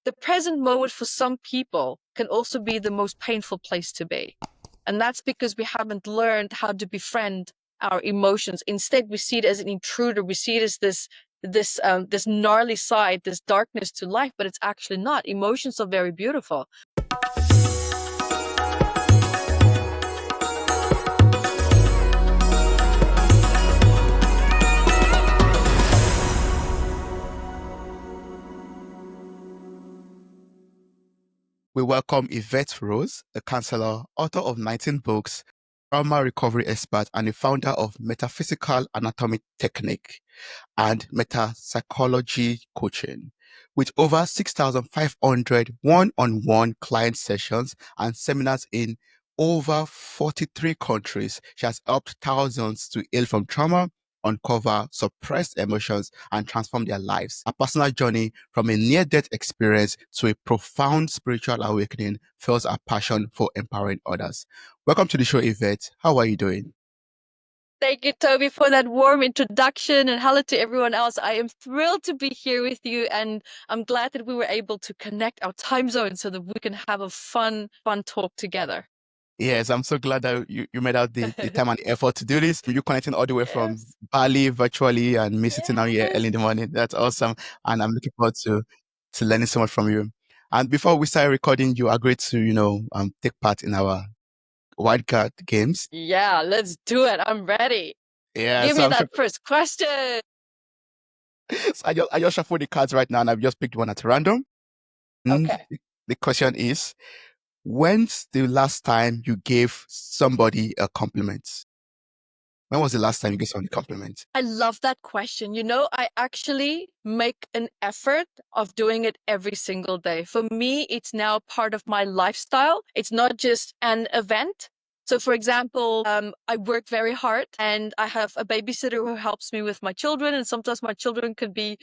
the present moment for some people can also be the most painful place to be. And that's because we haven't learned how to befriend our emotions. Instead, we see it as an intruder. We see it as this gnarly side, this darkness to life, but it's actually not. Emotions are very beautiful. We welcome Evette Rose, a counselor, author of 19 books, trauma recovery expert, and the founder of Metaphysical Anatomy technique and metapsychology coaching. With over 6,500 one-on-one client sessions and seminars in over 43 countries, she has helped thousands to heal from trauma, uncover suppressed emotions, and transform their lives. A personal journey from a near-death experience to a profound spiritual awakening fuels her passion for empowering others. Welcome to the show, Evette. How are you doing? Thank you, Toby, for that warm introduction, and hello to everyone else. I am thrilled to be here with you, and I'm glad that we were able to connect our time zones so that we can have a fun talk together. Yes, I'm so glad that you made out the time and the effort to do this. You connecting all the way from Bali virtually and me sitting down here early in the morning. That's awesome. And I'm looking forward to learning so much from you. And before we start recording, you agreed to, take part in our wildcard games. Yeah, let's do it. I'm ready. Yeah, Give so me that first question. So I just shuffled the cards right now and I've just picked one at random. Okay. The question is, when's the last time you gave somebody a compliment? When was the last time you gave somebody a compliment? I love that question. I actually make an effort of doing it every single day. For me, it's now part of my lifestyle. It's not just an event. So, for example, I work very hard and I have a babysitter who helps me with my children. And sometimes my children can be,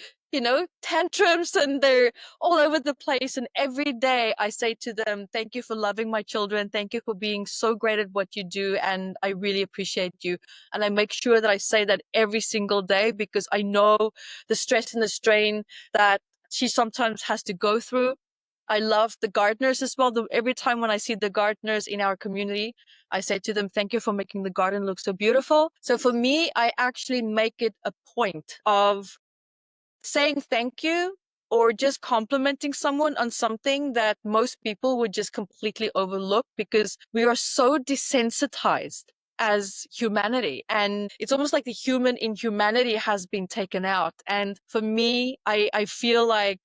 tantrums and they're all over the place. And every day I say to them, thank you for loving my children. Thank you for being so great at what you do. And I really appreciate you. And I make sure that I say that every single day because I know the stress and the strain that she sometimes has to go through. I love the gardeners as well. Every time when I see the gardeners in our community, I say to them, thank you for making the garden look so beautiful. So for me, I actually make it a point of saying thank you or just complimenting someone on something that most people would just completely overlook because we are so desensitized as humanity. And it's almost like the human in humanity has been taken out. And for me, I feel like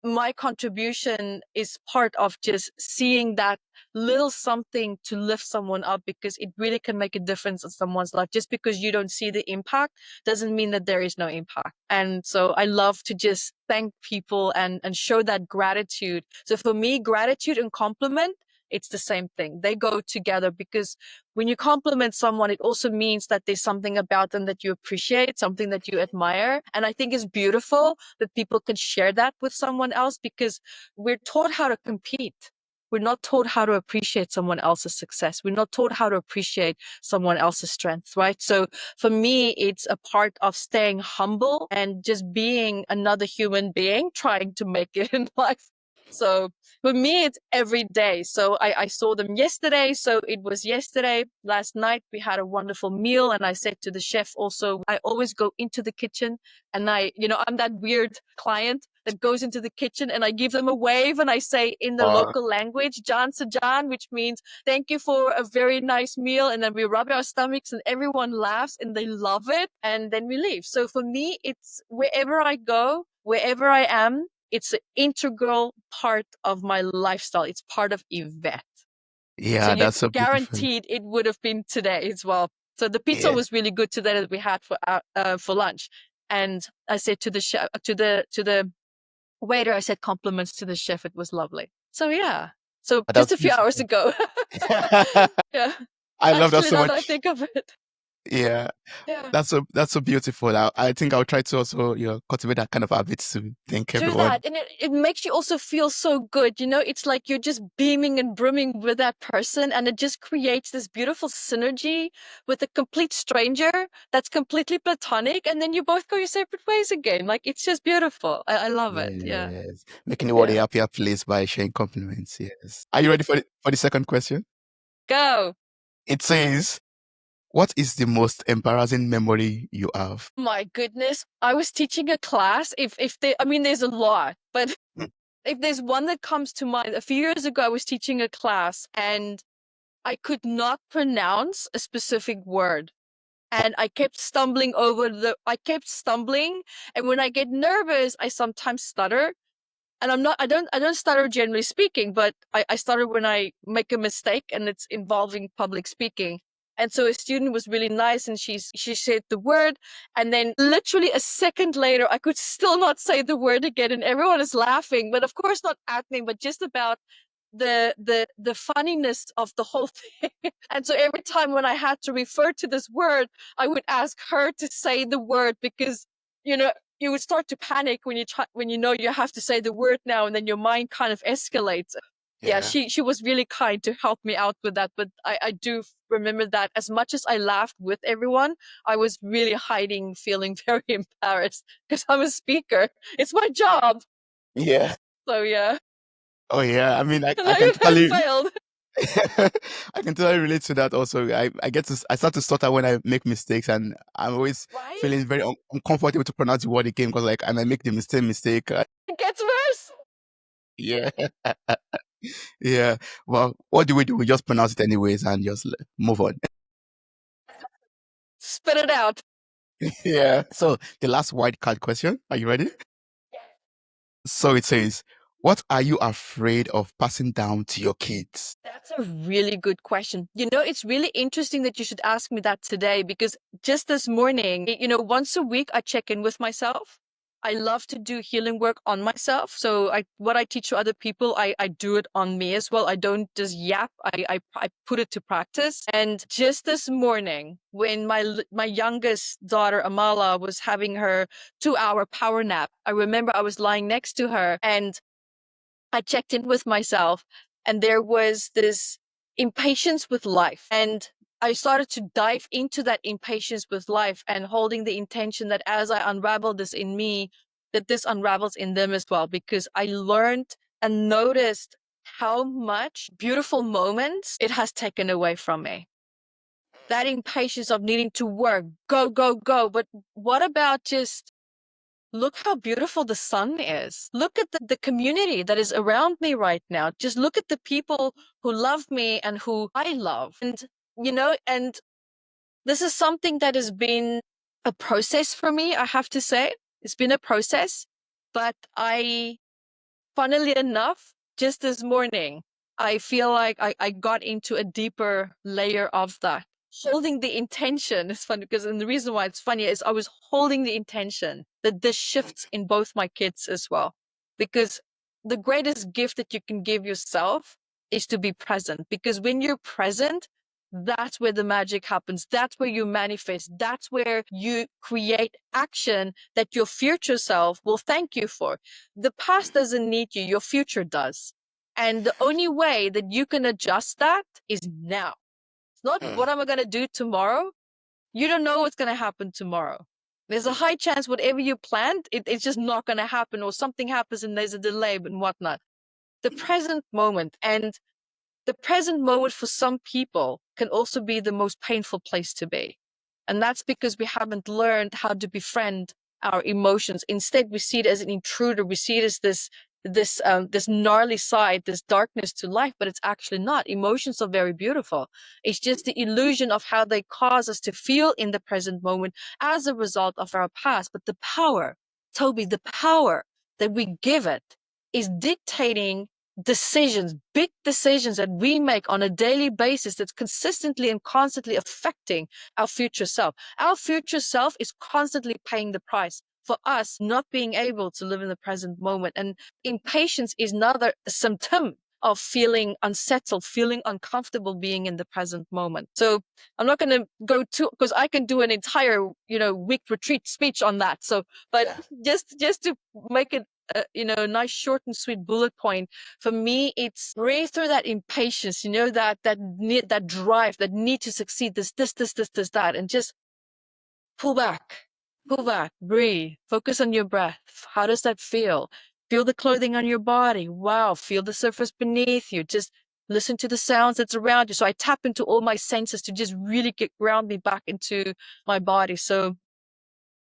my contribution is part of just seeing that little something to lift someone up because it really can make a difference in someone's life. Just because you don't see the impact doesn't mean that there is no impact. And so I love to just thank people and show that gratitude. So for me, gratitude and compliment, it's the same thing. They go together because when you compliment someone, it also means that there's something about them that you appreciate, something that you admire. And I think it's beautiful that people can share that with someone else because we're taught how to compete. We're not taught how to appreciate someone else's success. We're not taught how to appreciate someone else's strength, right? So for me, it's a part of staying humble and just being another human being trying to make it in life. So for me, it's every day. So I saw them yesterday. So it was yesterday. Last night, we had a wonderful meal. And I said to the chef also, I always go into the kitchen and I'm that weird client that goes into the kitchen and I give them a wave and I say in the local language, Jan Sajan, which means thank you for a very nice meal. And then we rub our stomachs and everyone laughs and they love it. And then we leave. So for me, it's wherever I go, wherever I am, it's an integral part of my lifestyle. It's part of Evette. Yeah, so that's so guaranteed beautiful. it would have been today as well. So the pizza was really good today that we had for lunch. And I said to the chef, to the waiter, I said compliments to the chef. It was lovely. So yeah. So just a few hours ago. Yeah. I love that Actually, so now that I much. think of it. Yeah. Yeah. That's so beautiful. I think I'll try to also, cultivate that kind of habits to thank Do everyone. that. And it makes you also feel so good. You know, it's like you're just beaming and brimming with that person. And it just creates this beautiful synergy with a complete stranger that's completely platonic. And then you both go your separate ways again. Like, it's just beautiful. I love it. Yeah. Yes. Making the world a Yeah. happier place by sharing compliments. Yes. Are you ready for the second question? Go. It says, what is the most embarrassing memory you have? My goodness. I was teaching a class. I mean, there's a lot, but Mm. if there's one that comes to mind, a few years ago, I was teaching a class and I could not pronounce a specific word. And I kept stumbling I kept stumbling. And when I get nervous, I sometimes stutter. And I don't stutter generally speaking, but I stutter when I make a mistake and it's involving public speaking. And so a student was really nice and she said the word. And then literally a second later, I could still not say the word again. And everyone is laughing, but of course not at me, but just about the funniness of the whole thing. And so every time when I had to refer to this word, I would ask her to say the word because, you know, you would start to panic when you know you have to say the word now, and then your mind kind of escalates. Yeah, Yeah. she was really kind to help me out with that. But I do remember that as much as I laughed with everyone, I was really hiding, feeling very embarrassed because I'm a speaker. It's my job. Yeah. So yeah. Oh yeah. I mean, And I can I totally failed. I can totally relate to that also. I start to stutter when I make mistakes, and I'm always Right? feeling very uncomfortable to pronounce the word again because like and I make the mistake. It gets worse. Yeah. Yeah. Well, what do we do? We just pronounce it anyways and just move on. Spit it out. Yeah. So the last white card question. Are you ready? So it says, what are you afraid of passing down to your kids? That's a really good question. You know, it's really interesting that you should ask me that today because just this morning, once a week I check in with myself. I love to do healing work on myself. So what I teach to other people, I do it on me as well. I don't just yap. I put it to practice. And just this morning, when my youngest daughter Amala was having her 2-hour power nap, I remember I was lying next to her and I checked in with myself, and there was this impatience with life. And I started to dive into that impatience with life and holding the intention that as I unravel this in me, that this unravels in them as well, because I learned and noticed how much beautiful moments it has taken away from me. That impatience of needing to work, go, go, go. But what about just look how beautiful the sun is. Look at the community that is around me right now. Just look at the people who love me and who I love. And this is something that has been a process for me, I have to say. It's been a process, but funnily enough, just this morning, I feel like I got into a deeper layer of that. Holding the intention is funny because, and the reason why it's funny is I was holding the intention that this shifts in both my kids as well. Because the greatest gift that you can give yourself is to be present. Because when you're present, that's where the magic happens. That's where you manifest. That's where you create action that your future self will thank you for. The past doesn't need you, your future does. And the only way that you can adjust that is now. It's not Hmm. what am I going to do tomorrow? You don't know what's going to happen tomorrow. There's a high chance whatever you planned, it's just not going to happen, or something happens and there's a delay and whatnot. The present moment, and the present moment for some people can also be the most painful place to be. And that's because we haven't learned how to befriend our emotions. Instead, we see it as an intruder. We see it as this gnarly side, this darkness to life, but it's actually not. Emotions are very beautiful. It's just the illusion of how they cause us to feel in the present moment as a result of our past. But the power, Toby, the power that we give it is dictating decisions, big decisions that we make on a daily basis that's consistently and constantly affecting our future self. Our future self is constantly paying the price for us not being able to live in the present moment. And impatience is another symptom of feeling unsettled, feeling uncomfortable being in the present moment. So I'm not going to go too, because I can do an entire, week retreat speech on that. So, but just to make it, nice, short and sweet bullet point. For me, it's breathe through that impatience, that drive, that need to succeed, this, that, and just pull back, breathe, focus on your breath. How does that feel? Feel the clothing on your body. Wow. Feel the surface beneath you. Just listen to the sounds that's around you. So I tap into all my senses to just really ground me back into my body. So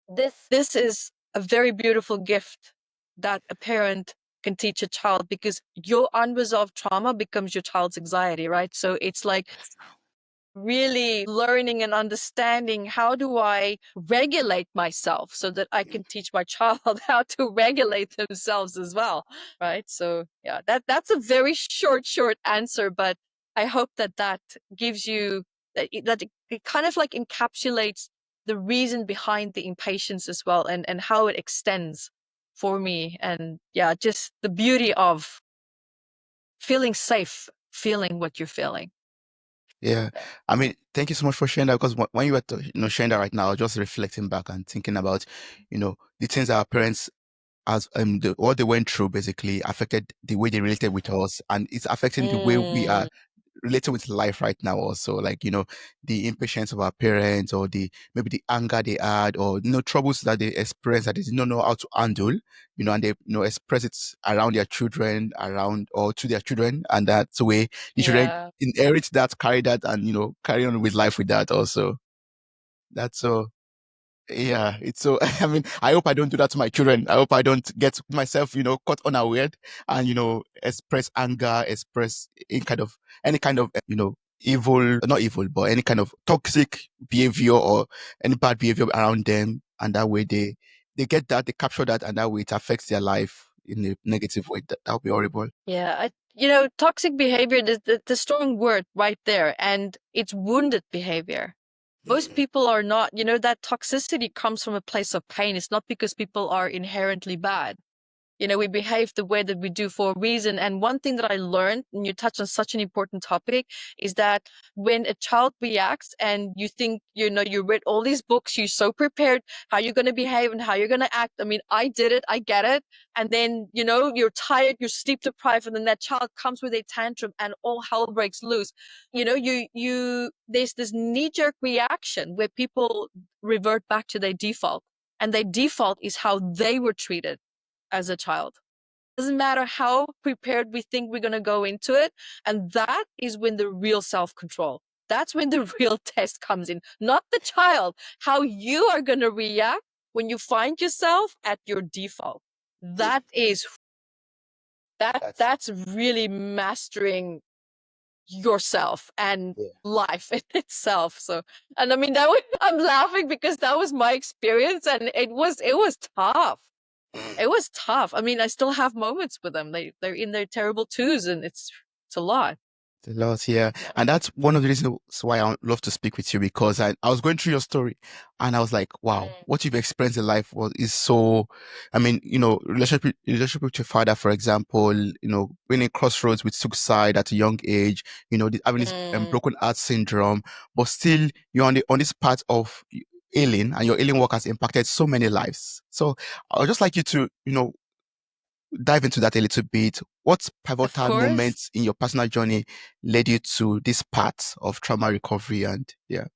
this is a very beautiful gift that a parent can teach a child, because your unresolved trauma becomes your child's anxiety, right? So it's like really learning and understanding, how do I regulate myself so that I can teach my child how to regulate themselves as well, right? So yeah, that's a very short answer, but I hope that gives you that it kind of like encapsulates the reason behind the impatience as well, and how it extends for me. And yeah, just the beauty of feeling safe, feeling what you're feeling. Yeah. I mean, thank you so much for sharing that, because when you were sharing that right now, I was just reflecting back and thinking about, the things that our parents, as what they went through basically affected the way they related with us, and it's affecting the way we are relating with life right now also. Like, the impatience of our parents, or maybe the anger they had, or troubles that they experience that they did not know how to handle, and they express it around their children, around or to their children, and that's the way the children Yeah. inherit that, carry that, and carry on with life with that also. That's so. Yeah, it's so. I mean, I hope I don't do that to my children. I hope I don't get myself, caught unaware, and express anger, express any kind of, evil, not evil, but any kind of toxic behavior or any bad behavior around them, and that way they get that, they capture that, and that way it affects their life in a negative way. That would be horrible. Yeah, toxic behavior, the strong word right there, and it's wounded behavior. Most people are not, that toxicity comes from a place of pain. It's not because people are inherently bad. We behave the way that we do for a reason. And one thing that I learned, and you touch on such an important topic, is that when a child reacts and you think, you read all these books, you're so prepared how you're going to behave and how you're going to act. I mean, I did it, I get it. And then, you're tired, you're sleep deprived, and then that child comes with a tantrum and all hell breaks loose. There's this knee-jerk reaction where people revert back to their default. And their default is how they were treated as a child. Doesn't matter how prepared we think we're going to go into it. And that is when the real self-control, that's when the real test comes in, not the child, how you are going to react when you find yourself at your default. That's really mastering yourself and life in itself. So, and I mean, I'm laughing because that was my experience, and it was tough. It was tough. I mean, I still have moments with them. They're in their terrible twos, and it's a lot. A lot, yeah. And that's one of the reasons why I love to speak with you, because I was going through your story and I was like, wow, what you've experienced in life is so, I mean, relationship with your father, for example, being in crossroads with suicide at a young age, having this broken heart syndrome, but still you're on this path of healing, and your healing work has impacted so many lives. So I would just like you to, dive into that a little bit. What pivotal moments in your personal journey led you to this path of trauma recovery, and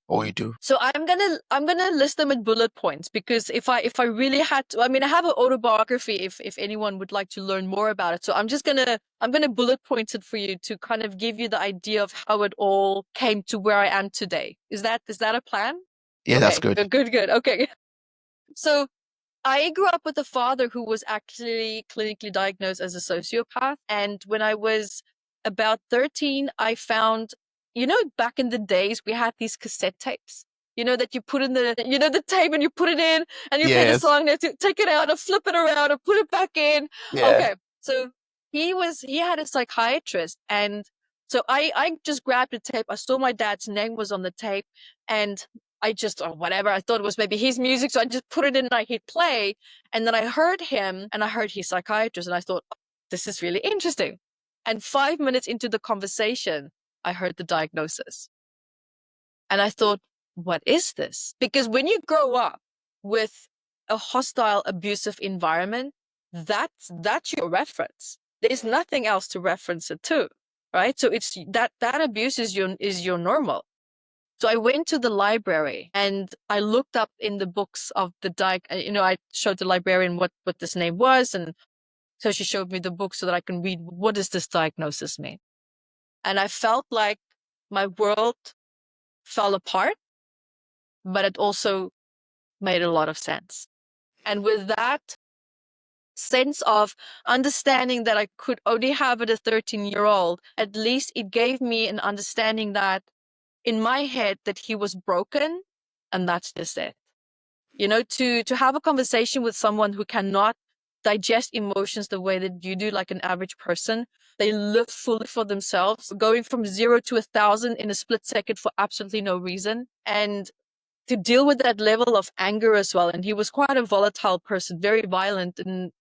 what you do? So I'm gonna list them in bullet points, because if I really had to, I mean, I have an autobiography if anyone would like to learn more about it. So I'm gonna bullet point it for you to kind of give you the idea of how it all came to where I am today. Is that a plan? Yeah, okay, that's good. Good. Okay. So I grew up with a father who was actually clinically diagnosed as a sociopath. And when I was about 13, I found, back in the days, we had these cassette tapes, that you put in the tape and you put it in and you play the song, and to take it out and flip it around and put it back in. Yeah. Okay. So he had a psychiatrist. And so I just grabbed the tape. I saw my dad's name was on the tape, and I just, whatever, I thought it was maybe his music. So I just put it in and I hit play. And then I heard him and I heard he's psychiatrist. And I thought, oh, this is really interesting. And 5 minutes into the conversation, I heard the diagnosis. And I thought, what is this? Because when you grow up with a hostile, abusive environment, that's your reference. There's nothing else to reference it to, right? So it's that abuse is your normal. So I went to the library and I looked up in the books of the I showed the librarian what this name was, and so she showed me the book so that I can read what does this diagnosis mean. And I felt like my world fell apart, but it also made a lot of sense. And with that sense of understanding that I could only have it a 13-year-old, at least it gave me an understanding that in my head that he was broken, and that's just it. You know, to have a conversation with someone who cannot digest emotions the way that you do, like an average person. They live fully for themselves, going from 0 to 1,000 in a split second for absolutely no reason. And to deal with that level of anger as well. And he was quite a volatile person, very violent and,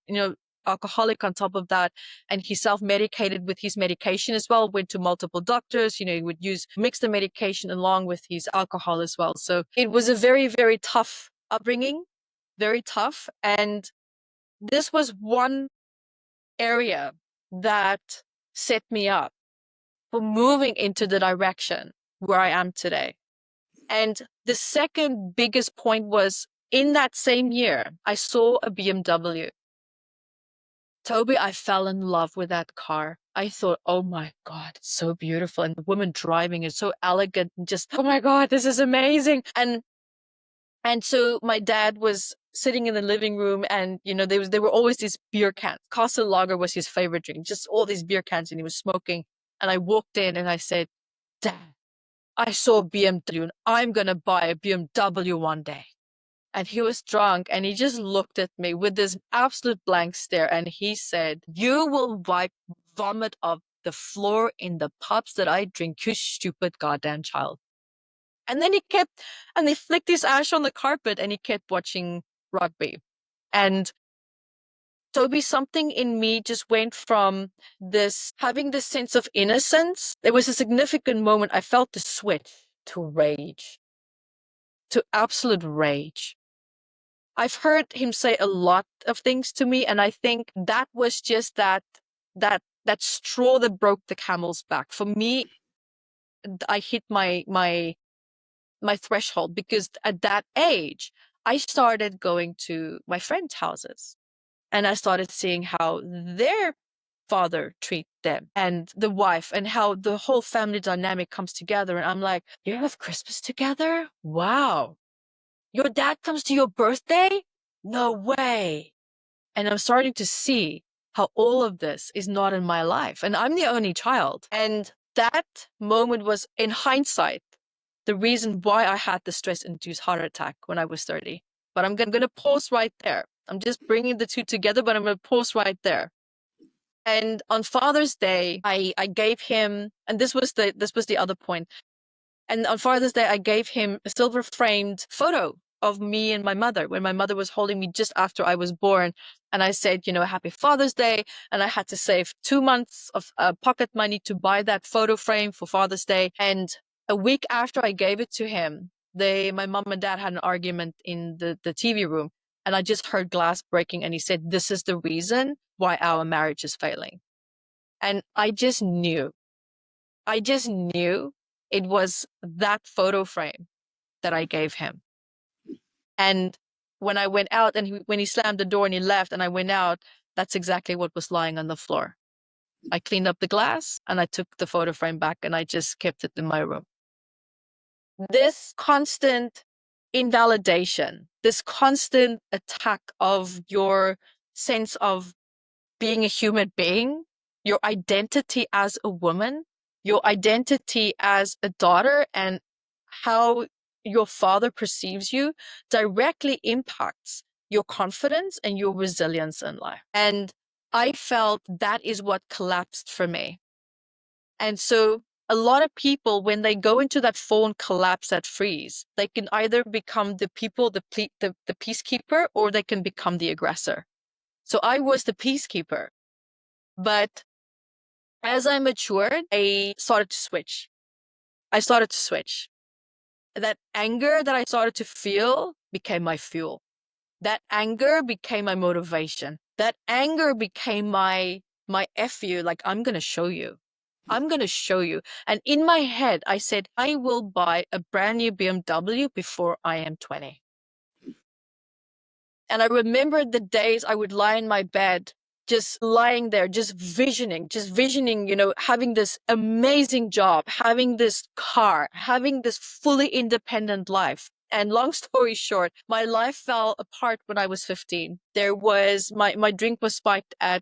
alcoholic on top of that. And he self-medicated with his medication as well, went to multiple doctors, he would mix the medication along with his alcohol as well. So it was a very, very tough upbringing, very tough. And this was one area that set me up for moving into the direction where I am today. And the second biggest point was in that same year, I saw a BMW. Toby, I fell in love with that car. I thought, oh my God, it's so beautiful. And the woman driving is so elegant and just, oh my God, this is amazing. And so my dad was sitting in the living room and, there were always these beer cans. Castle Lager was his favorite drink, just all these beer cans, and he was smoking. And I walked in and I said, Dad, I saw a BMW and I'm going to buy a BMW one day. And he was drunk and he just looked at me with this absolute blank stare. And he said, you will wipe vomit off the floor in the pubs that I drink, you stupid goddamn child. And then they flicked his ash on the carpet and he kept watching rugby. And Toby, something in me just went from having this sense of innocence. There was a significant moment. I felt the switch to rage, to absolute rage. I've heard him say a lot of things to me, and I think that was just that straw that broke the camel's back. For me, I hit my threshold because at that age, I started going to my friends' houses and I started seeing how their father treat them and the wife and how the whole family dynamic comes together. And I'm like, you have Christmas together? Wow. Your dad comes to your birthday? No way. And I'm starting to see how all of this is not in my life. And I'm the only child. And that moment was, in hindsight, the reason why I had the stress-induced heart attack when I was 30. But I'm going to pause right there. I'm just bringing the two together, but I'm going to pause right there. And on Father's Day, I gave him, and this was the other point. And on Father's Day, I gave him a silver framed photo of me and my mother when my mother was holding me just after I was born. And I said, happy Father's Day. And I had to save 2 months of pocket money to buy that photo frame for Father's Day. And a week after I gave it to him, my mom and dad had an argument in the TV room. And I just heard glass breaking. And he said, this is the reason why our marriage is failing. And I just knew it was that photo frame that I gave him. And when I went out and when he slammed the door and he left and I went out, that's exactly what was lying on the floor. I cleaned up the glass and I took the photo frame back and I just kept it in my room. This constant invalidation, this constant attack of your sense of being a human being, your identity as a woman, your identity as a daughter, and how your father perceives you directly impacts your confidence and your resilience in life. And I felt that is what collapsed for me. And so a lot of people, when they go into that fall and collapse, that freeze, they can either become the peacekeeper, or they can become the aggressor. So I was the peacekeeper. But as I matured, I started to switch. That anger that I started to feel became my fuel. That anger became my motivation. That anger became my FU, like, I'm going to show you. I'm going to show you. And in my head, I said, I will buy a brand new BMW before I am 20. And I remember the days I would lie in my bed, just lying there, just visioning, having this amazing job, having this car, having this fully independent life. And long story short, my life fell apart when I was 15. There was my drink was spiked at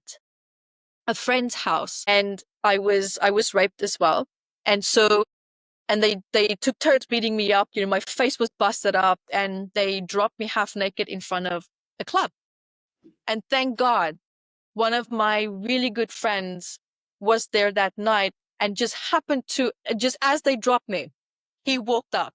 a friend's house, and I was raped as well. And so they took turns beating me up. My face was busted up, and they dropped me half naked in front of a club. And thank God, one of my really good friends was there that night and just happened to, just as they dropped me, he walked up.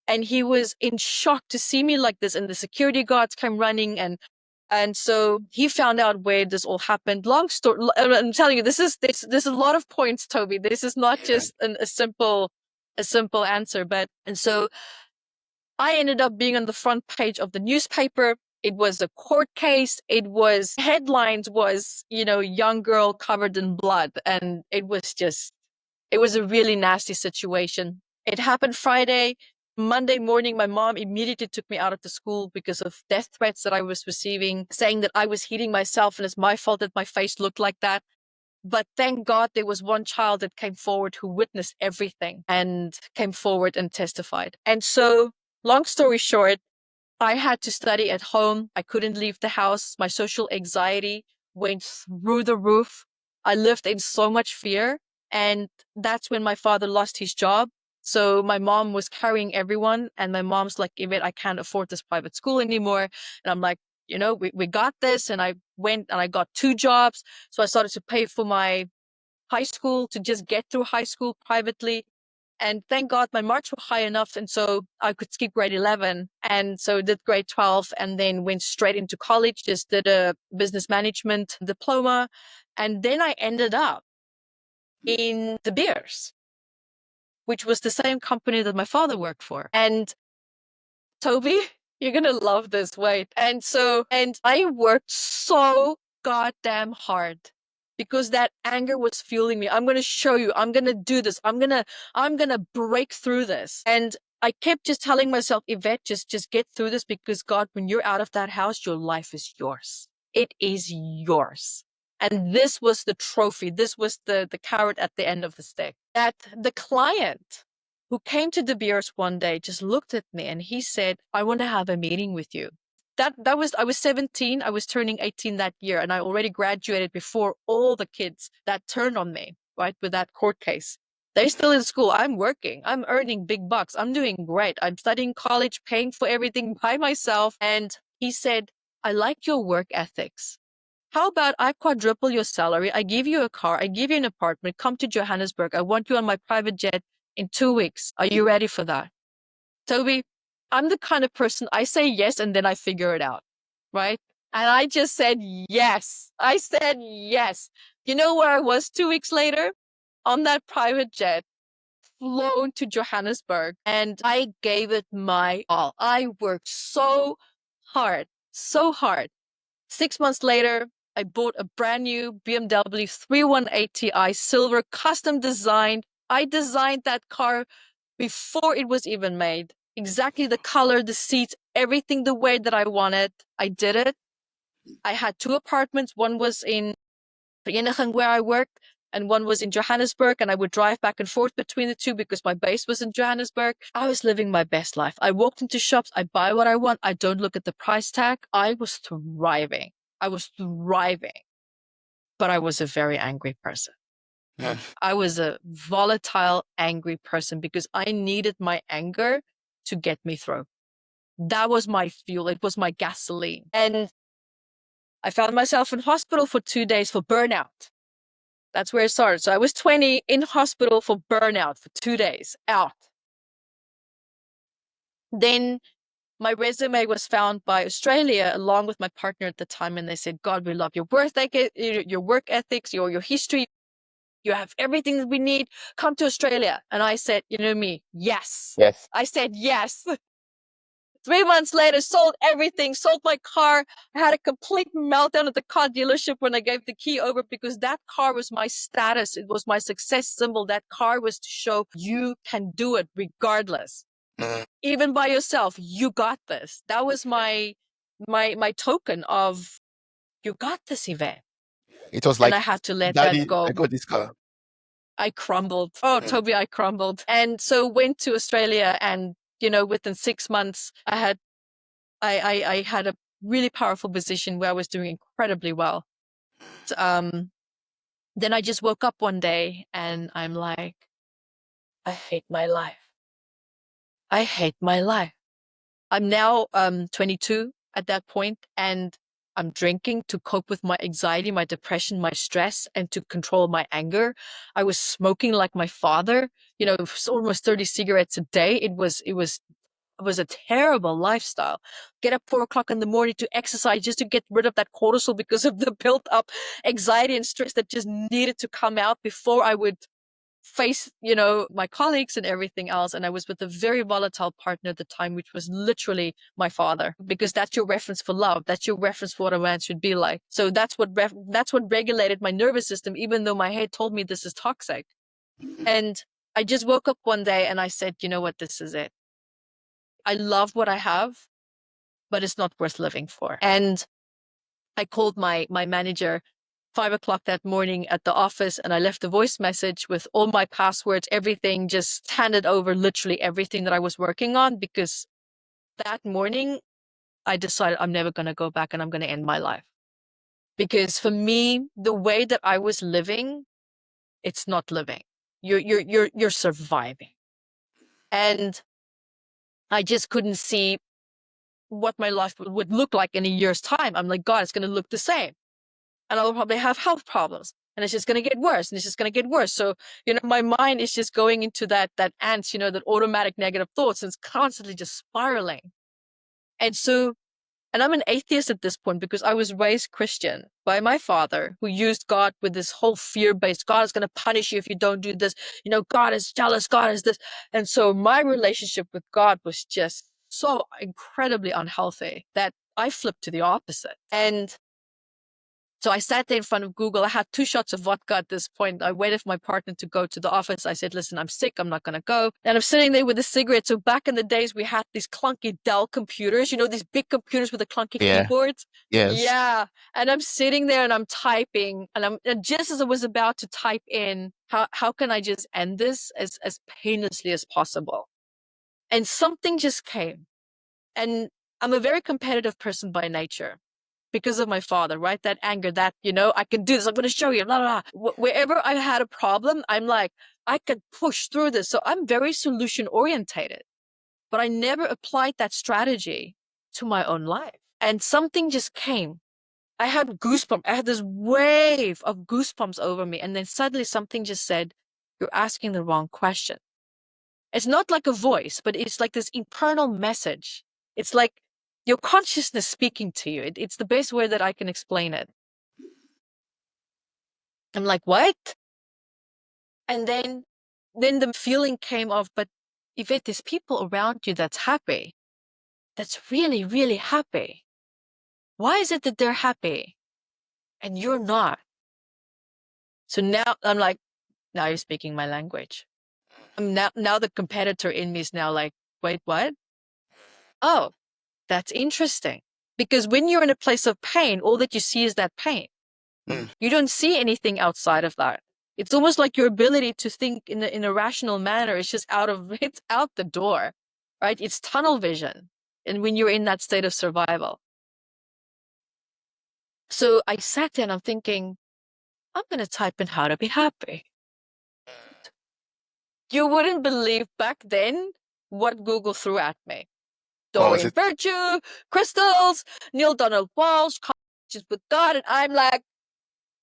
And he was in shock to see me like this. And the security guards came running, and so he found out where this all happened. Long story. I'm telling you, this is a lot of points, Toby. This is not just a simple answer. And so I ended up being on the front page of the newspaper. It was a court case. It was headlines was, young girl covered in blood. And it was a really nasty situation. It happened Friday. Monday morning, my mom immediately took me out of the school because of death threats that I was receiving, saying that I was hitting myself and it's my fault that my face looked like that. But thank God there was one child that came forward who witnessed everything and came forward and testified. And so, long story short, I had to study at home. I couldn't leave the house. My social anxiety went through the roof. I lived in so much fear. And that's when my father lost his job. So my mom was carrying everyone. And my mom's like, Evette, I can't afford this private school anymore. And I'm like, we got this. And I went and I got 2 jobs. So I started to pay for my high school to just get through high school privately. And thank God my marks were high enough. And so I could skip grade 11. And so did grade 12 and then went straight into college, just did a business management diploma. And then I ended up in De Beers, which was the same company that my father worked for. And Toby, you're going to love this. Wait. And I worked so goddamn hard because that anger was fueling me. I'm going to show you. I'm going to do this. I'm going to break through this. And I kept just telling myself, Evette, just get through this, because God, when you're out of that house, your life is yours. It is yours. And this was the trophy. This was the carrot at the end of the stick. That the client who came to De Beers one day just looked at me and he said, I want to have a meeting with you. I was 17. I was turning 18 that year, and I already graduated before all the kids that turned on me, right, with that court case. They're still in school. I'm working. I'm earning big bucks. I'm doing great. I'm studying college, paying for everything by myself. And he said, I like your work ethics. How about I quadruple your salary? I give you a car. I give you an apartment. Come to Johannesburg. I want you on my private jet in 2 weeks. Are you ready for that? Toby, I'm the kind of person, I say yes and then I figure it out, right? And I just said yes. I said yes. You know where I was 2 weeks later? On that private jet, flown to Johannesburg, and I gave it my all. I worked so hard, so hard. 6 months later, I bought a brand new BMW 318 Ti silver, custom designed. I designed that car before it was even made. Exactly the color, the seats, everything the way that I wanted. I did it. I had 2 apartments. One was in Rediscovering, where I worked, and one was in Johannesburg. And I would drive back and forth between the 2 because my base was in Johannesburg. I was living my best life. I walked into shops. I buy what I want. I don't look at the price tag. I was thriving. But I was a very angry person. I was a volatile, angry person because I needed my anger to get me through. That was my fuel. It was my gasoline. And I found myself in hospital for 2 days for burnout. That's where it started. So I was 20, in hospital for burnout for 2 days, out. Then my resume was found by Australia along with my partner at the time. And they said, God, we love your work ethics, your history. You have everything that we need. Come to Australia. And I said, you know me, yes. Yes. I said yes. 3 months later, sold everything, sold my car. I had a complete meltdown at the car dealership when I gave the key over, because that car was my status. It was my success symbol. That car was to show you can do it regardless. Even by yourself, you got this. That was my token of, you got this, event. It was And like, I had to let that Daddy, I go. got this car. I crumbled. Oh, Toby, I crumbled. And so went to Australia, and, within 6 months, I had a really powerful position where I was doing incredibly well. Then I just woke up one day and I'm like, I hate my life. I hate my life. I'm now 22 at that point, and I'm drinking to cope with my anxiety, my depression, my stress, and to control my anger. I was smoking like my father, almost 30 cigarettes a day. It was a terrible lifestyle. Get up 4 o'clock in the morning to exercise just to get rid of that cortisol because of the built up anxiety and stress that just needed to come out before I would face, my colleagues and everything else. And I was with a very volatile partner at the time, which was literally my father, because that's your reference for love. That's your reference for what a man should be like. So that's what regulated my nervous system, even though my head told me this is toxic. And I just woke up one day and I said, you know what, this is it. I love what I have, but it's not worth living for. And I called my manager 5 o'clock that morning at the office, and I left a voice message with all my passwords, everything, just handed over literally everything that I was working on, because that morning I decided I'm never going to go back and I'm going to end my life. Because for me, the way that I was living, it's not living. You're surviving. And I just couldn't see what my life would look like in a year's time. I'm like, God, it's going to look the same. And I'll probably have health problems. And it's just going to get worse. And it's just going to get worse. So, my mind is just going into that ants, that automatic negative thoughts. And it's constantly just spiraling. And so, and I'm an atheist at this point because I was raised Christian by my father, who used God with this whole fear-based, God is going to punish you if you don't do this. God is jealous. God is this. And so my relationship with God was just so incredibly unhealthy that I flipped to the opposite. And so I sat there in front of Google. I had 2 shots of vodka at this point. I waited for my partner to go to the office. I said, listen, I'm sick. I'm not going to go. And I'm sitting there with a cigarette. So back in the days, we had these clunky Dell computers, these big computers with the clunky keyboards. Yes. Yeah. And I'm sitting there and I'm typing. And just as I was about to type in, how can I just end this as painlessly as possible? And something just came. And I'm a very competitive person by nature, because of my father, right? That anger, that, I can do this. I'm going to show you, blah, blah, blah. Wherever I had a problem, I'm like, I can push through this. So I'm very solution orientated, but I never applied that strategy to my own life. And something just came. I had goosebumps. I had this wave of goosebumps over me. And then suddenly something just said, you're asking the wrong question. It's not like a voice, but it's like this internal message. It's like your consciousness speaking to you. It's the best way that I can explain it. I'm like, what? And then the feeling came of, but Evette, there's people around you that's happy, that's really, really happy. Why is it that they're happy and you're not? So now I'm like, now you're speaking my language. Now the competitor in me is now like, wait, what? Oh, that's interesting. Because when you're in a place of pain, all that you see is that pain. You don't see anything outside of that. It's almost like your ability to think in a rational manner is just it's out the door, right? It's tunnel vision. And when you're in that state of survival. So I sat there and I'm thinking, I'm going to type in how to be happy. You wouldn't believe back then what Google threw at me. Dorian Virtue, crystals, Neil Donald Walsh, conversations with God. And I'm like,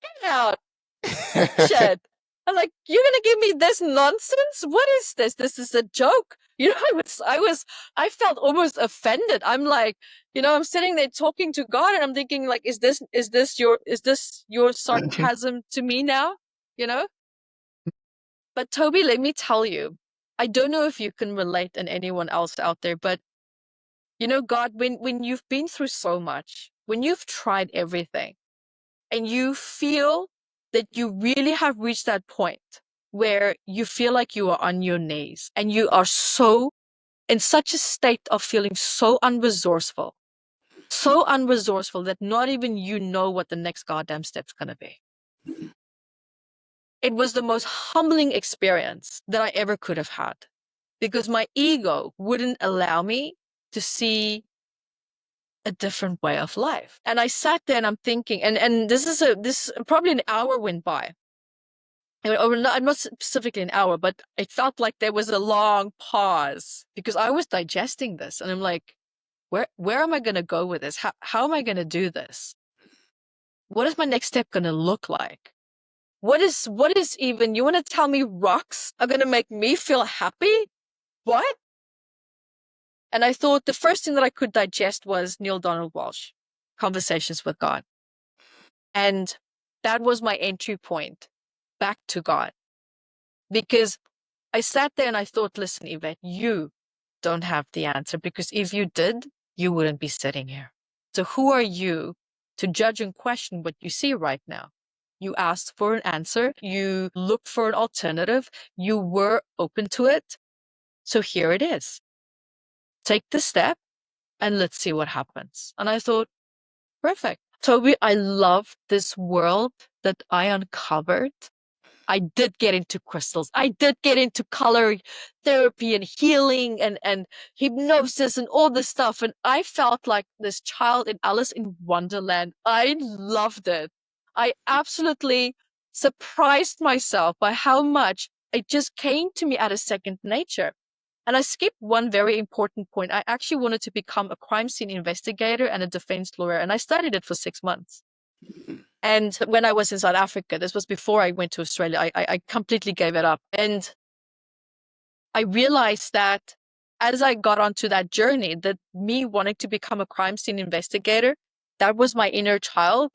get out. Shit. I'm like, you're gonna give me this nonsense? What is this? This is a joke. I felt almost offended. I'm like, I'm sitting there talking to God and I'm thinking like, is this your sarcasm to me now? But Toby, let me tell you, I don't know if you can relate and anyone else out there, but God, when you've been through so much, when you've tried everything and you feel that you really have reached that point where you feel like you are on your knees and you are so in such a state of feeling so unresourceful that not even you know what the next goddamn step's going to be. It was the most humbling experience that I ever could have had because my ego wouldn't allow me to see a different way of life. And I sat there and I'm thinking, and this probably an hour went by. Or not specifically an hour, but it felt like there was a long pause because I was digesting this and I'm like, where am I going to go with this? How am I going to do this? What is my next step going to look like? What is even, you want to tell me rocks are going to make me feel happy? What? And I thought the first thing that I could digest was Neil Donald Walsh, Conversations with God. And that was my entry point back to God. Because I sat there and I thought, listen, Evette, you don't have the answer because if you did, you wouldn't be sitting here. So who are you to judge and question what you see right now? You asked for an answer. You looked for an alternative. You were open to it. So here it is. Take the step and let's see what happens. And I thought, perfect. Toby, I love this world that I uncovered. I did get into crystals. I did get into color therapy and healing and hypnosis and all this stuff. And I felt like this child in Alice in Wonderland. I loved it. I absolutely surprised myself by how much it just came to me at a second nature. And I skipped one very important point. I actually wanted to become a crime scene investigator and a defense lawyer. And I studied it for 6 months. And when I was in South Africa, this was before I went to Australia, I completely gave it up. And I realized that as I got onto that journey, that me wanting to become a crime scene investigator, that was my inner child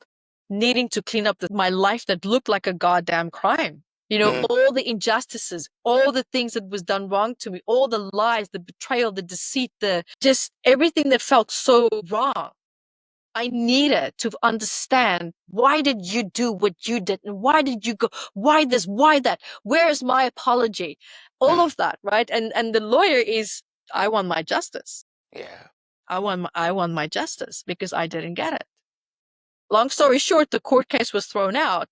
needing to clean up my life that looked like a goddamn crime. All the injustices, all the things that was done wrong to me, all the lies, the betrayal, the deceit, just everything that felt so wrong. I needed to understand, why did you do what you did? And why did you go? Why this? Why that? Where is my apology? All of that, right? And the lawyer is, I want my justice. Yeah. I want my justice because I didn't get it. Long story short, the court case was thrown out.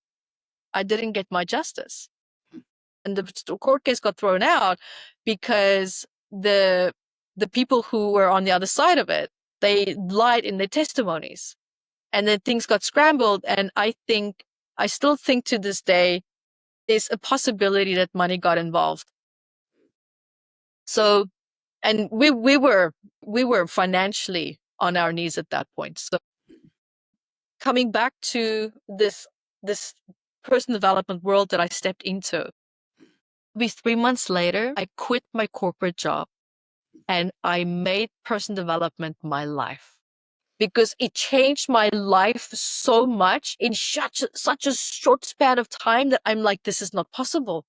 I didn't get my justice. And the court case got thrown out because the people who were on the other side of it, they lied in their testimonies. And then things got scrambled. And I still think to this day, there's a possibility that money got involved. So, and we were financially on our knees at that point. So coming back to this personal development world that I stepped into, maybe 3 months later, I quit my corporate job and I made personal development my life. Because it changed my life so much in such a short span of time that I'm like, this is not possible.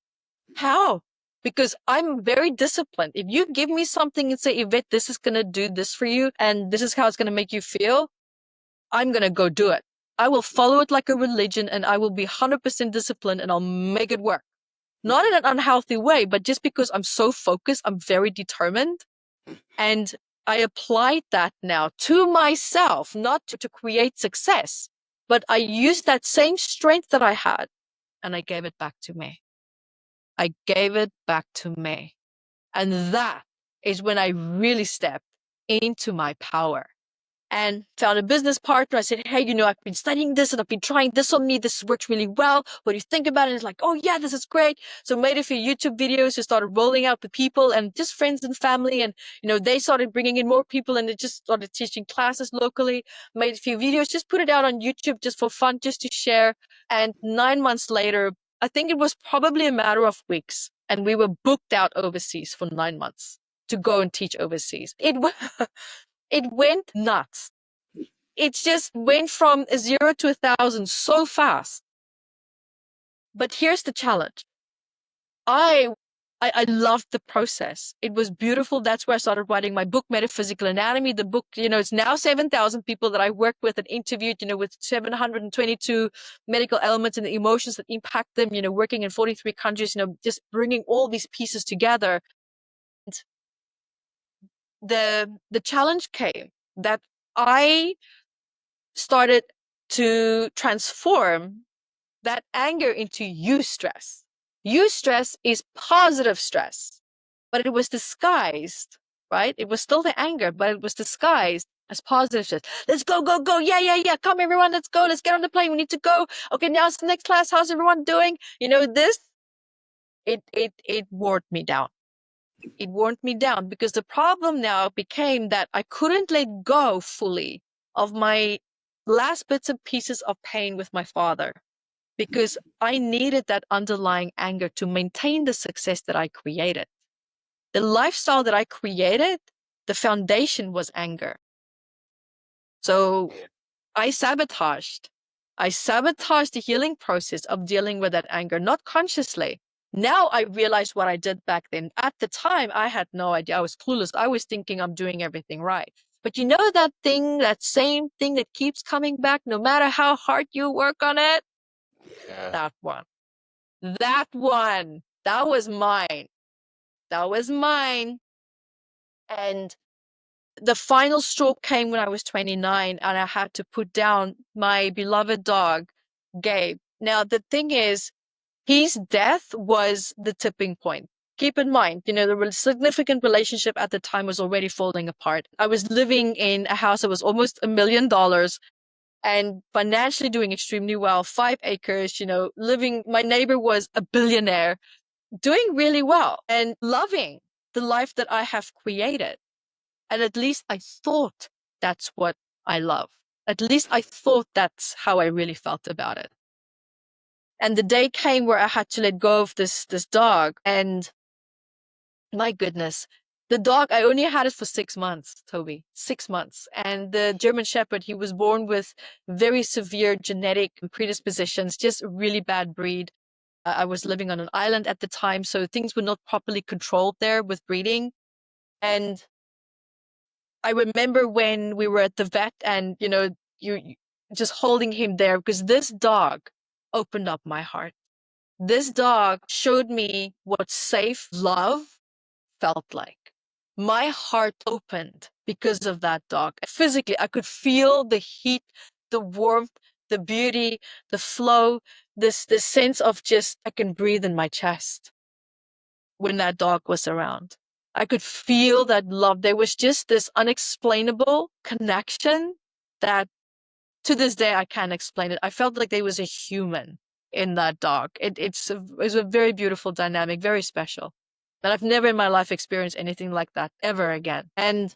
How? Because I'm very disciplined. If you give me something and say, Evette, this is going to do this for you, and this is how it's going to make you feel, I'm going to go do it. I will follow it like a religion, and I will be 100% disciplined, and I'll make it work. Not in an unhealthy way, but just because I'm so focused, I'm very determined. And I applied that now to myself, not to create success, but I used that same strength that I had and I gave it back to me. I gave it back to me. And that is when I really stepped into my power and found a business partner. I said, hey, I've been studying this and I've been trying this on me. This works really well. What do you think about it? It's like, oh yeah, this is great. So made a few YouTube videos, just started rolling out with people and just friends and family. And, they started bringing in more people and it just started teaching classes locally, made a few videos, just put it out on YouTube just for fun, just to share. And 9 months later, I think it was probably a matter of weeks. And we were booked out overseas for 9 months to go and teach overseas. It went nuts. It just went from 0 to 1,000 so fast. But here's the challenge. I loved the process. It was beautiful. That's where I started writing my book, Metaphysical Anatomy. The book, it's now 7,000 people that I worked with and interviewed, with 722 medical elements and the emotions that impact them, working in 43 countries, just bringing all these pieces together. The challenge came that I started to transform that anger into eustress. Eustress is positive stress, but it was disguised, right? It was still the anger, but it was disguised as positive stress. Let's go, go, go. Yeah, yeah, yeah. Come everyone, let's go. Let's get on the plane. We need to go. Okay, now it's the next class. How's everyone doing? It wore me down. It wore me down because the problem now became that I couldn't let go fully of my last bits and pieces of pain with my father, because I needed that underlying anger to maintain the success that I created. The lifestyle that I created, the foundation was anger. So I sabotaged the healing process of dealing with that anger, not consciously. Now I realize what I did back then. At the time, I had no idea. I was clueless. I was thinking I'm doing everything right. But that same thing that keeps coming back, no matter how hard you work on it, that one. That one. That was mine. That was mine. And the final straw came when I was 29 and I had to put down my beloved dog, Gabe. Now, the thing is, his death was the tipping point. Keep in mind, the significant relationship at the time was already falling apart. I was living in a house that was almost $1 million and financially doing extremely well, 5 acres, my neighbor was a billionaire, doing really well and loving the life that I have created. And at least I thought that's what I love. At least I thought that's how I really felt about it. And the day came where I had to let go of this dog. And my goodness, the dog, I only had it for 6 months, Toby, 6 months. And the German Shepherd, he was born with very severe genetic predispositions, just a really bad breed. I was living on an island at the time, so things were not properly controlled there with breeding. And I remember when we were at the vet and, you just holding him there, because this dog opened up my heart. This dog showed me what safe love felt like. My heart opened because of that dog. Physically, I could feel the heat, the warmth, the beauty, the flow, this sense of just, I can breathe in my chest when that dog was around. I could feel that love. There was just this unexplainable connection that to this day, I can't explain it. I felt like there was a human in that dog. It was a very beautiful dynamic, very special. And I've never in my life experienced anything like that ever again. And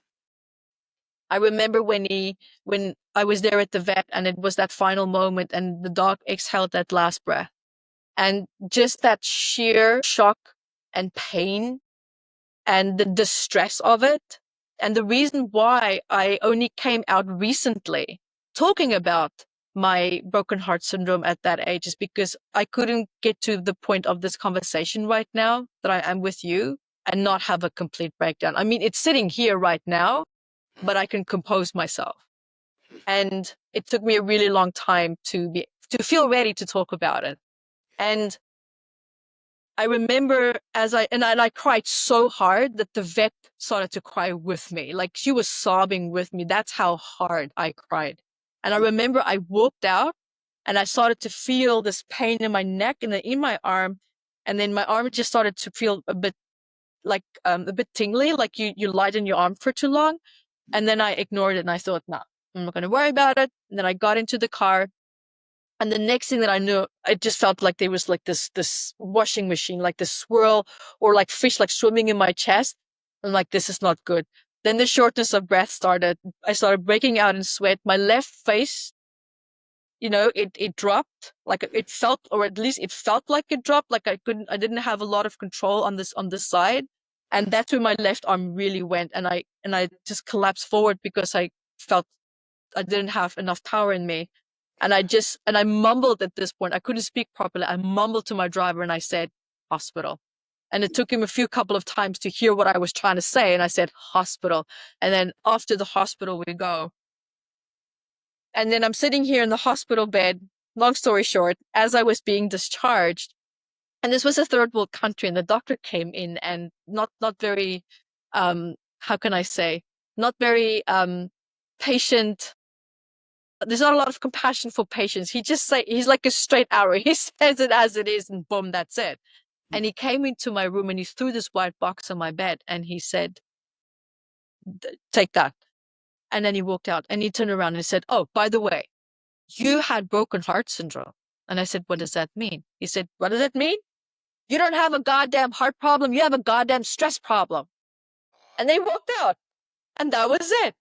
I remember when I was there at the vet and it was that final moment and the dog exhaled that last breath. And just that sheer shock and pain and the distress of it. And the reason why I only came out recently talking about my broken heart syndrome at that age is because I couldn't get to the point of this conversation right now that I am with you and not have a complete breakdown. I mean, it's sitting here right now, but I can compose myself. And it took me a really long time to feel ready to talk about it. And I remember I cried so hard that the vet started to cry with me. Like she was sobbing with me. That's how hard I cried. And I remember I walked out and I started to feel this pain in my neck and in my arm. And then my arm just started to feel a bit a bit tingly, like you lighten your arm for too long. And then I ignored it and I thought, no, I'm not going to worry about it. And then I got into the car. And the next thing that I knew, it just felt like there was like this washing machine, like this swirl or like fish like swimming in my chest. I'm like, this is not good. Then the shortness of breath started. I started breaking out in sweat. My left face, it dropped. Like it felt, or at least it felt like it dropped. Like I didn't have a lot of control on this side. And that's where my left arm really went. And I just collapsed forward because I felt I didn't have enough power in me. And I mumbled at this point. I couldn't speak properly. I mumbled to my driver and I said, hospital. And it took him a few couple of times to hear what I was trying to say. And I said, hospital. And then after the hospital, we go. And then I'm sitting here in the hospital bed, long story short, as I was being discharged. And this was a third world country. And the doctor came in and not very, how can I say, not very patient. There's not a lot of compassion for patients. He's like a straight arrow. He says it as it is and boom, that's it. And he came into my room and he threw this white box on my bed and he said, take that. And then he walked out and he turned around and he said, oh, by the way, you had broken heart syndrome. And I said, what does that mean? He said, what does that mean? You don't have a goddamn heart problem. You have a goddamn stress problem. And they walked out and that was it.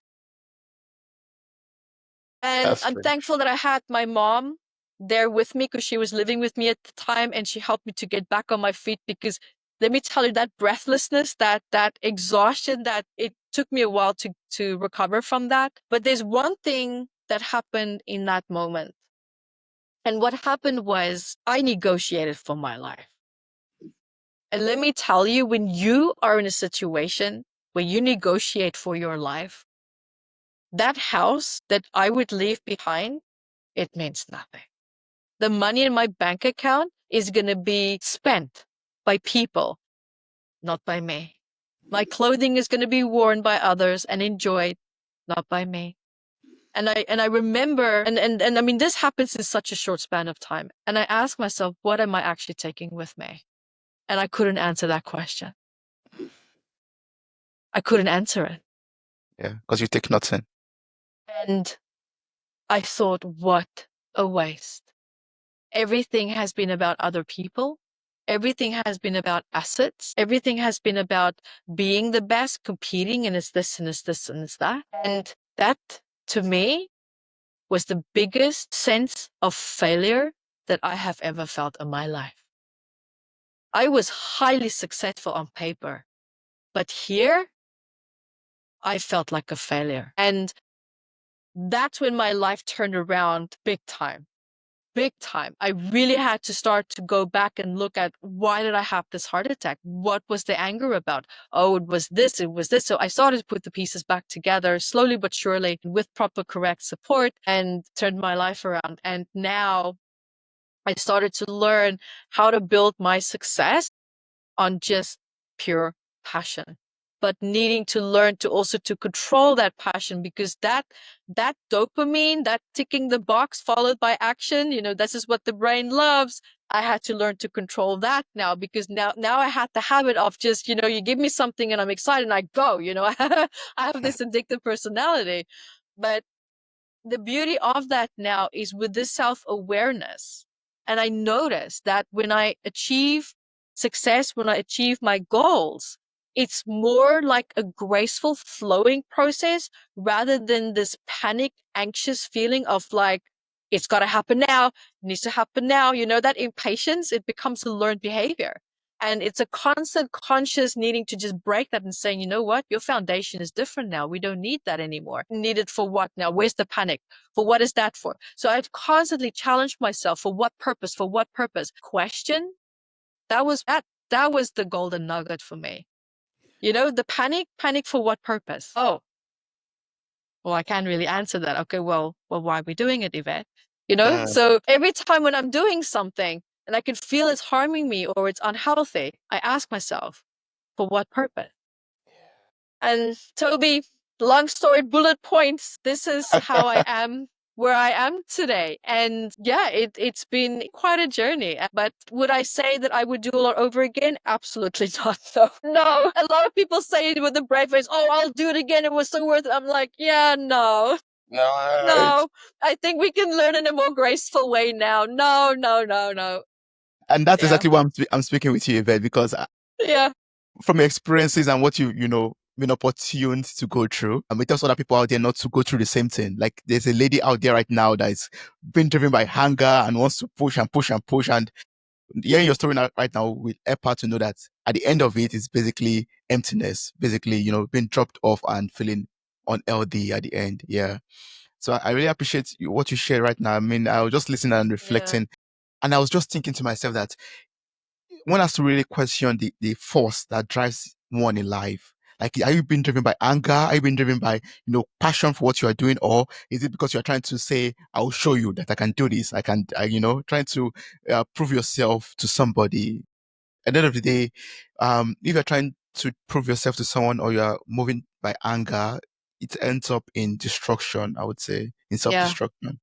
And I'm thankful that I had my mom there with me because she was living with me at the time and she helped me to get back on my feet because let me tell you that breathlessness, that exhaustion, that it took me a while to recover from that. But there's one thing that happened in that moment. And what happened was I negotiated for my life. And let me tell you, when you are in a situation where you negotiate for your life, that house that I would leave behind, it means nothing. The money in my bank account is going to be spent by people, not by me. My clothing is going to be worn by others and enjoyed, not by me. And I remember, and I mean, this happens in such a short span of time. And I ask myself, what am I actually taking with me? And I couldn't answer that question. I couldn't answer it. Yeah, because you take nothing. And I thought, what a waste. Everything has been about other people. Everything has been about assets. Everything has been about being the best, competing, and it's this and it's this and it's that. And that, to me, was the biggest sense of failure that I have ever felt in my life. I was highly successful on paper, but here I felt like a failure. And that's when my life turned around big time. Big time. I really had to start to go back and look at, why did I have this heart attack? What was the anger about? Oh, it was this, it was this. So I started to put the pieces back together slowly but surely with proper correct support and turned my life around. And now I started to learn how to build my success on just pure passion, but needing to learn to also to control that passion, because that dopamine, that ticking the box followed by action, this is what the brain loves. I had to learn to control that now, because now I had the habit of just, you give me something and I'm excited and I go, I have this addictive personality. But the beauty of that now is with this self-awareness. And I notice that when I achieve success, when I achieve my goals, it's more like a graceful flowing process rather than this panic, anxious feeling of like, it's got to happen now, it needs to happen now. That impatience, it becomes a learned behavior. And it's a constant conscious needing to just break that and saying, you know what, your foundation is different now. We don't need that anymore. Need it for what now? Where's the panic? For what is that for? So I've constantly challenged myself, for what purpose? For what purpose? Question. That was the golden nugget for me. The panic for what purpose? Oh, well, I can't really answer that. Okay, well, why are we doing it, Evette? So every time when I'm doing something and I can feel it's harming me or it's unhealthy, I ask myself, for what purpose? And Toby, long story, bullet points. This is how I am where I am today. And yeah, it's been quite a journey. But would I say that I would do all over again? Absolutely not. No. A lot of people say it with a brave face, oh, I'll do it again. It was so worth it. I'm like, yeah, no. No, I think we can learn in a more graceful way now. No. And that's exactly why I'm speaking with you, Yvette, because yeah, from your experiences and what you know been opportuned to go through, and it tells other people out there not to go through the same thing. Like there's a lady out there right now that is being driven by hunger and wants to push and push and push, and hearing your story right now will help her to know that at the end of it is basically emptiness, basically being dropped off and feeling unhealthy at the end. Yeah. So I really appreciate what you share right now. I mean, I was just listening and reflecting, and I was just thinking to myself that one has to really question the force that drives one in life. Like, are you being driven by anger? Are you being driven by, passion for what you are doing? Or is it because you're trying to say, I'll show you that I can do this. Trying to prove yourself to somebody. At the end of the day, if you're trying to prove yourself to someone or you're moving by anger, it ends up in destruction, I would say, in Yeah, self-destruction.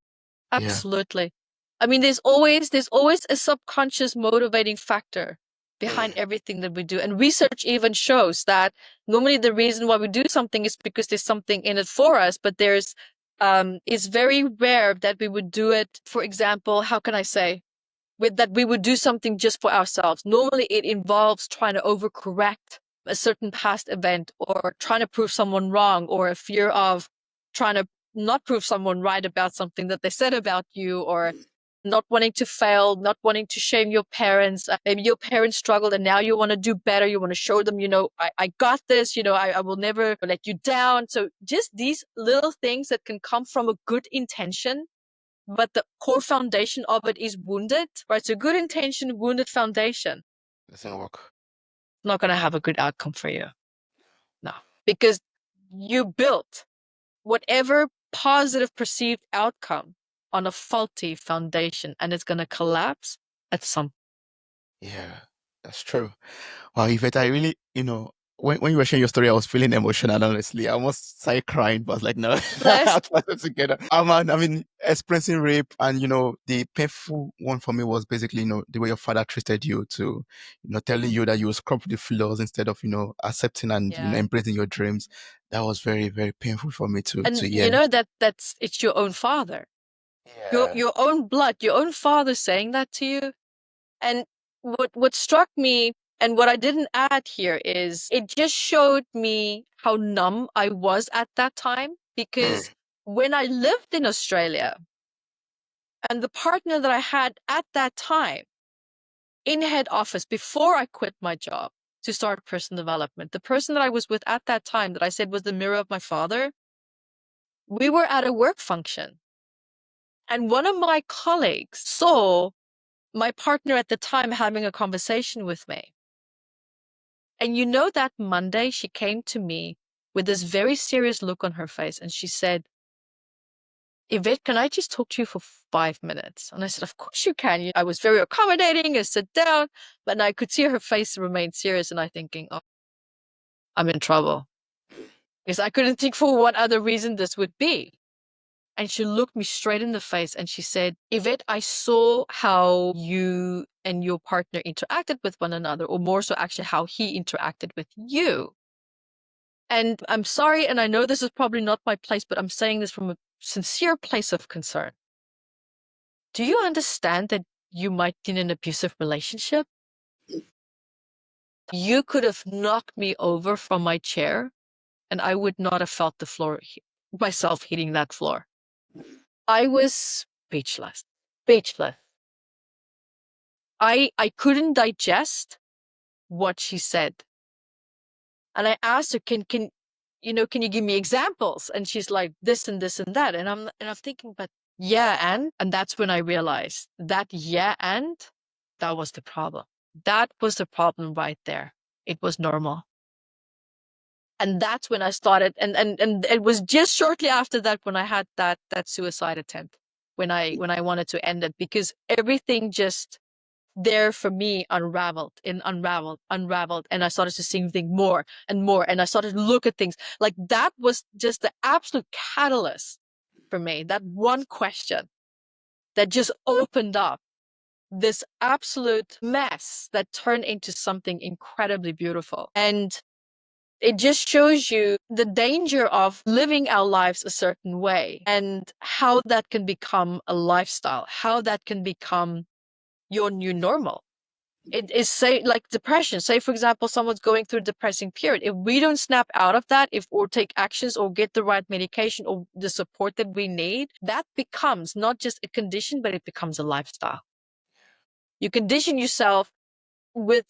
Yeah. absolutely. I mean, there's always a subconscious motivating factor behind everything that we do. And research even shows that normally the reason why we do something is because there's something in it for us, but it's very rare that we would do it. For example, how can I say? With that we would do something just for ourselves. Normally it involves trying to overcorrect a certain past event, or trying to prove someone wrong, or a fear of trying to not prove someone right about something that they said about you, or not wanting to fail, not wanting to shame your parents. Maybe your parents struggled and now you want to do better. You want to show them, I got this, I will never let you down. So just these little things that can come from a good intention, but the core foundation of it is wounded, right? So good intention, wounded foundation, Doesn't work. not going to have a good outcome for you. No, because you built whatever positive perceived outcome on a faulty foundation, and it's going to collapse at some. Yeah, that's true. Wow, Yvette, I really, when you were sharing your story, I was feeling emotional, honestly. I almost started crying, but I was like, no, Bless. I'll put it together. I mean, experiencing rape and, the painful one for me was basically, the way your father treated you to, telling you that you would scrub the floors instead of, accepting and, Yeah. embracing your dreams. That was very, very painful for me to And hear. it's your own father, Yeah. your own blood, your own father saying that to you. And what struck me, and what I didn't add here, is it just showed me how numb I was at that time. Because when I lived in Australia, and the partner that I had at that time in head office before I quit my job to start personal development, the person that I was with at that time that I said was the mirror of my father, we were at a work function. And one of my colleagues saw my partner at the time having a conversation with me. And that Monday she came to me with this very serious look on her face, and she said, Evette, can I just talk to you for 5 minutes? And I said, of course you can. I was very accommodating. I sat down, but I could see her face remain serious, and I thinking, oh, I'm in trouble. Because I couldn't think for what other reason this would be. And she looked me straight in the face and she said, Evette, I saw how you and your partner interacted with one another, or more so actually how he interacted with you. And I'm sorry, and I know this is probably not my place, but I'm saying this from a sincere place of concern. Do you understand that you might be in an abusive relationship? You could have knocked me over from my chair and I would not have felt the floor, myself hitting that floor. I was speechless, speechless. I couldn't digest what she said. And I asked her, can you give me examples? And she's like, this and this and that. And I'm thinking, but yeah, and that's when I realized that that was the problem. That was the problem right there. It was normal. And that's when I started, and it was just shortly after that when I had that suicide attempt, when I wanted to end it, because everything just there for me unraveled and unraveled, and I started to see things more and more, and I started to look at things like that. Was just the absolute catalyst for me. That one question that just opened up this absolute mess that turned into something incredibly beautiful. And it just shows you the danger of living our lives a certain way, and how that can become a lifestyle, how that can become your new normal. It is, say, like depression. Say, for example, someone's going through a depressing period. If we don't snap out of that, or take actions or get the right medication or the support that we need, that becomes not just a condition, but it becomes a lifestyle. You condition yourself with,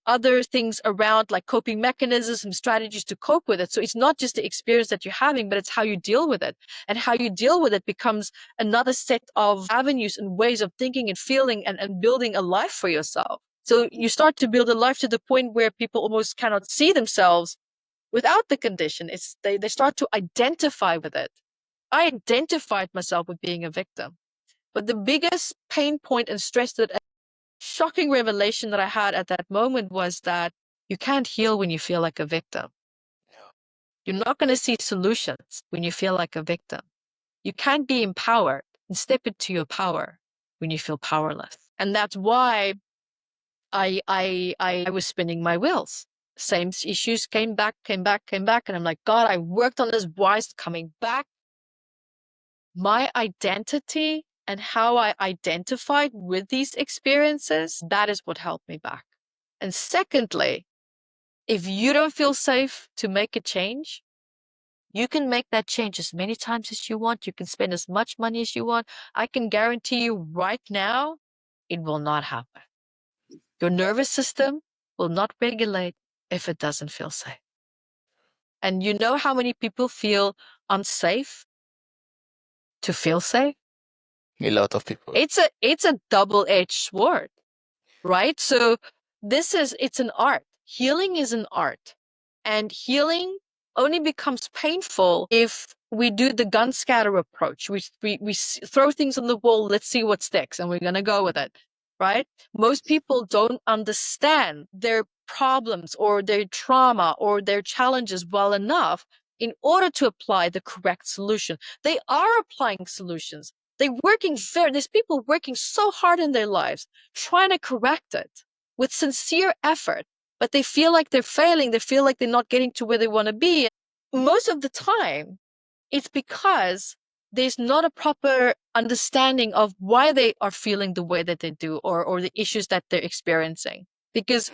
other things around, like coping mechanisms and strategies to cope with it. So it's not just the experience that you're having, but it's how you deal with it. And how you deal with it becomes another set of avenues and ways of thinking and feeling and building a life for yourself. So you start to build a life to the point where people almost cannot see themselves without the condition. They start to identify with it. I identified myself with being a victim. But the biggest pain point and stress that shocking revelation that I had at that moment was that you can't heal when you feel like a victim. You're not going to see solutions when you feel like a victim. You can't be empowered and step into your power when you feel powerless. And that's why I was spinning my wheels. Same issues came back. And I'm like, God, I worked on this. Why is it coming back? My identity and how I identified with these experiences, that is what helped me back. And secondly, if you don't feel safe to make a change, you can make that change as many times as you want. You can spend as much money as you want. I can guarantee you right now, it will not happen. Your nervous system will not regulate if it doesn't feel safe. And you know how many people feel unsafe to feel safe? A lot of people. It's a double-edged sword, right? So it's an art. Healing is an art. And healing only becomes painful if we do the gun scatter approach. We throw things on the wall, let's see what sticks, and we're going to go with it, right? Most people don't understand their problems or their trauma or their challenges well enough in order to apply the correct solution. They are applying solutions. There's people working so hard in their lives, trying to correct it with sincere effort, but they feel like they're failing. They feel like they're not getting to where they want to be. Most of the time, it's because there's not a proper understanding of why they are feeling the way that they do, or the issues that they're experiencing. Because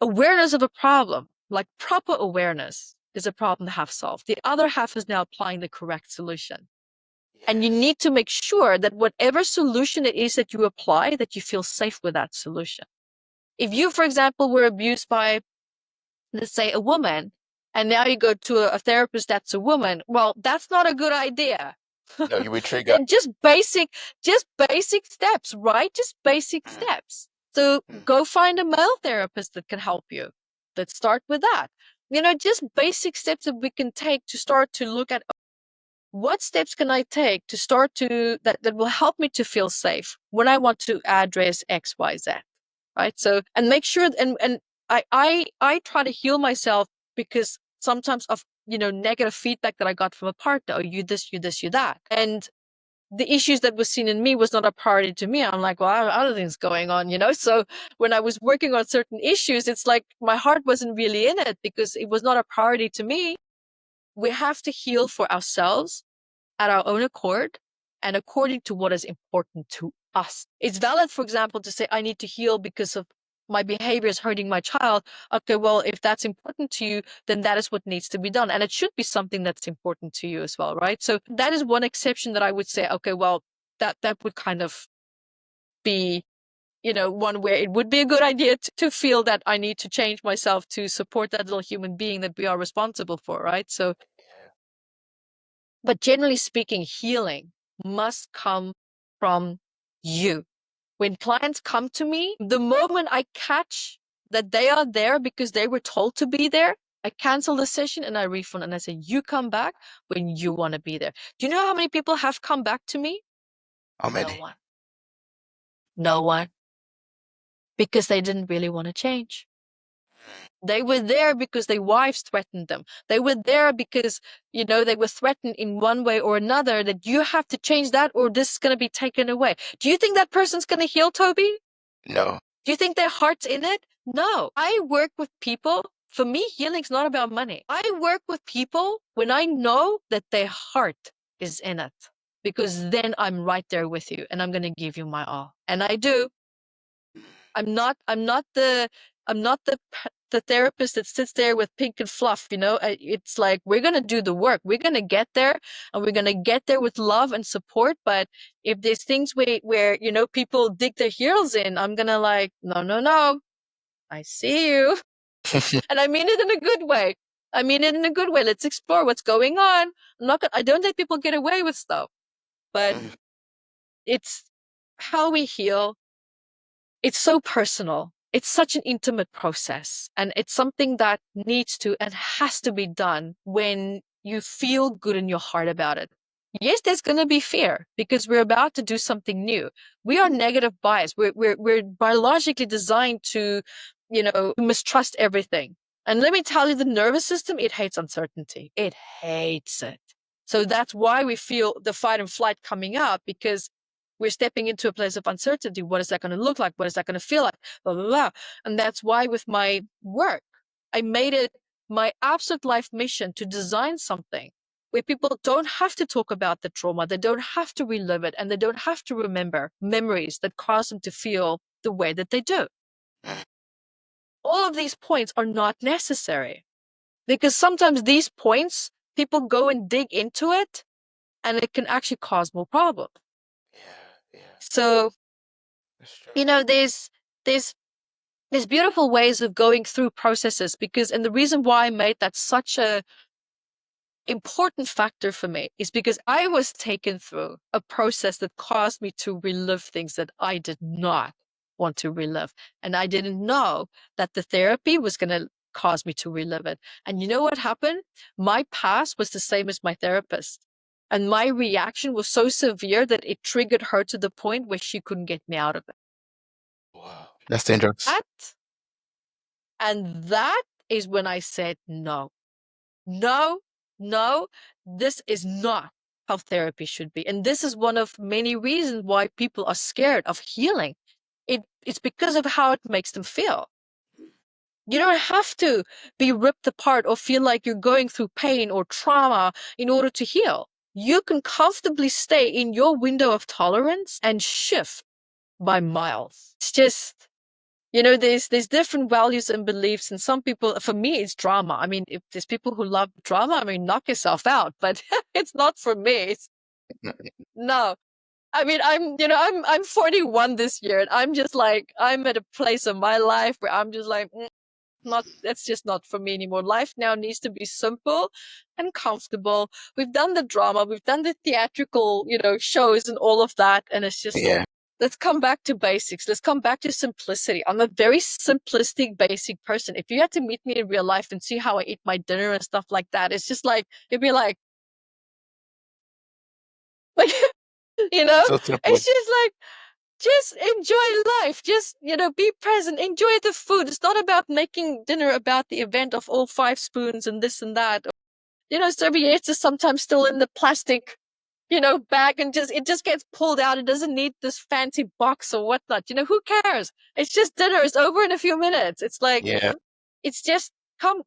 awareness of a problem, like proper awareness, is a problem half solved. The other half is now applying the correct solution. And you need to make sure that whatever solution it is that you apply, that you feel safe with that solution. If you, for example, were abused by, let's say, a woman, and now you go to a therapist that's a woman, well, that's not a good idea. No, you will trigger. Just basic steps, right? Just basic steps. So go find a male therapist that can help you. Let's start with that. Just basic steps that we can take to start to look at what steps can I take to start that will help me to feel safe when I want to address X, Y, Z, right? So, and make sure, and I try to heal myself because sometimes of, negative feedback that I got from a partner, oh, you this, you this, you that. And the issues that was seen in me was not a priority to me. I'm like, well, I have other things going on, So when I was working on certain issues, it's like my heart wasn't really in it because it was not a priority to me. We have to heal for ourselves at our own accord and according to what is important to us. It's valid, for example, to say, I need to heal because of my behavior is hurting my child. Okay, well, if that's important to you, then that is what needs to be done. And it should be something that's important to you as well, right? So that is one exception that I would say, okay, well, that would kind of be, one where it would be a good idea to feel that I need to change myself to support that little human being that we are responsible for, right? So, but generally speaking, healing must come from you. When clients come to me, the moment I catch that they are there because they were told to be there, I cancel the session and I refund and I say, you come back when you want to be there. Do you know how many people have come back to me? How many? No one. No one. Because they didn't really want to change. They were there because their wives threatened them. They were there because, they were threatened in one way or another that you have to change that or this is going to be taken away. Do you think that person's going to heal, Toby? No. Do you think their heart's in it? No. I work with people. For me, healing's not about money. I work with people when I know that their heart is in it, because then I'm right there with you and I'm going to give you my all. And I do. I'm not the therapist that sits there with pink and fluff, It's like, we're going to do the work. We're going to get there and we're going to get there with love and support. But if there's things where people dig their heels in, I'm going to like, no, I see you. And I mean it in a good way. Let's explore what's going on. I don't let people get away with stuff, but it's how we heal. It's so personal. it's such an intimate process, and it's something that needs to and has to be done when you feel good in your heart about it. Yes, there's going to be fear because we're about to do something new. We are negative bias. We're biologically designed to, mistrust everything. And let me tell you, the nervous system, it hates uncertainty. It hates it. So that's why we feel the fight and flight coming up, because we're stepping into a place of uncertainty. What is that going to look like? What is that going to feel like? Blah, blah, blah. And that's why with my work, I made it my absolute life mission to design something where people don't have to talk about the trauma. They don't have to relive it, and they don't have to remember memories that cause them to feel the way that they do. All of these points are not necessary, because sometimes these points, people go and dig into it, and it can actually cause more problems. Yeah. So, there's beautiful ways of going through processes, because, and the reason why I made that such a important factor for me is because I was taken through a process that caused me to relive things that I did not want to relive. And I didn't know that the therapy was going to cause me to relive it. And you know what happened? My past was the same as my therapist. And my reaction was so severe that it triggered her to the point where she couldn't get me out of it. Wow. That's dangerous. And that is when I said, no, this is not how therapy should be. And this is one of many reasons why people are scared of healing. It's because of how it makes them feel. You don't have to be ripped apart or feel like you're going through pain or trauma in order to heal. You can comfortably stay in your window of tolerance and shift by miles. It's just, there's different values and beliefs, and some people, for me, it's drama. I mean, if there's people who love drama, I mean, knock yourself out, but it's not for me. No. I mean, I'm 41 this year, and I'm just like, I'm at a place in my life where I'm just like, that's just not for me anymore. Life now needs to be simple and comfortable. We've done the drama, we've done the theatrical, shows and all of that, and it's just, let's come back to basics. Let's come back to simplicity. I'm a very simplistic, basic person. If you had to meet me in real life and see how I eat my dinner and stuff like that, it's just like, you'd be like, So simple. it's just like, just enjoy life. Just, be present. Enjoy the food. It's not about making dinner about the event of all 5 spoons and this and that. Serviettes is sometimes still in the plastic, bag, and it just gets pulled out. It doesn't need this fancy box or whatnot. Who cares? It's just dinner. It's over in a few minutes. It's like, it's just come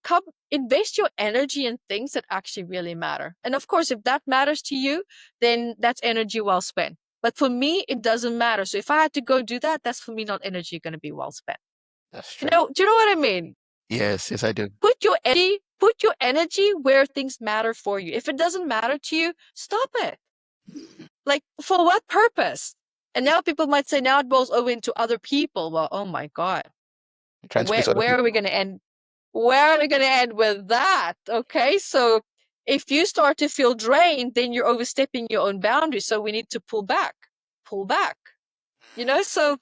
invest your energy in things that actually really matter. And of course, if that matters to you, then that's energy well spent. But for me, it doesn't matter. So if I had to go do that, that's for me not energy going to be well spent. That's true. Do you know what I mean? Yes, I do. Put your energy where things matter for you. If it doesn't matter to you, stop it. Like, for what purpose? And now people might say, now it boils over into other people. Well, oh my God. Where are we going to end? Where are we going to end with that? Okay, so if you start to feel drained, then you're overstepping your own boundaries. So we need to pull back. So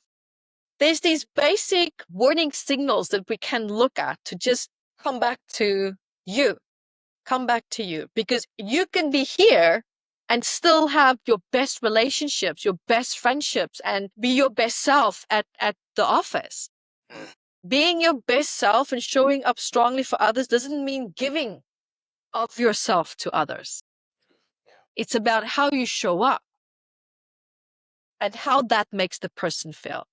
there's these basic warning signals that we can look at to just come back to you. Come back to you, because you can be here and still have your best relationships, your best friendships, and be your best self at the office. Being your best self and showing up strongly for others doesn't mean giving of yourself to others. It's about how you show up and how that makes the person feel.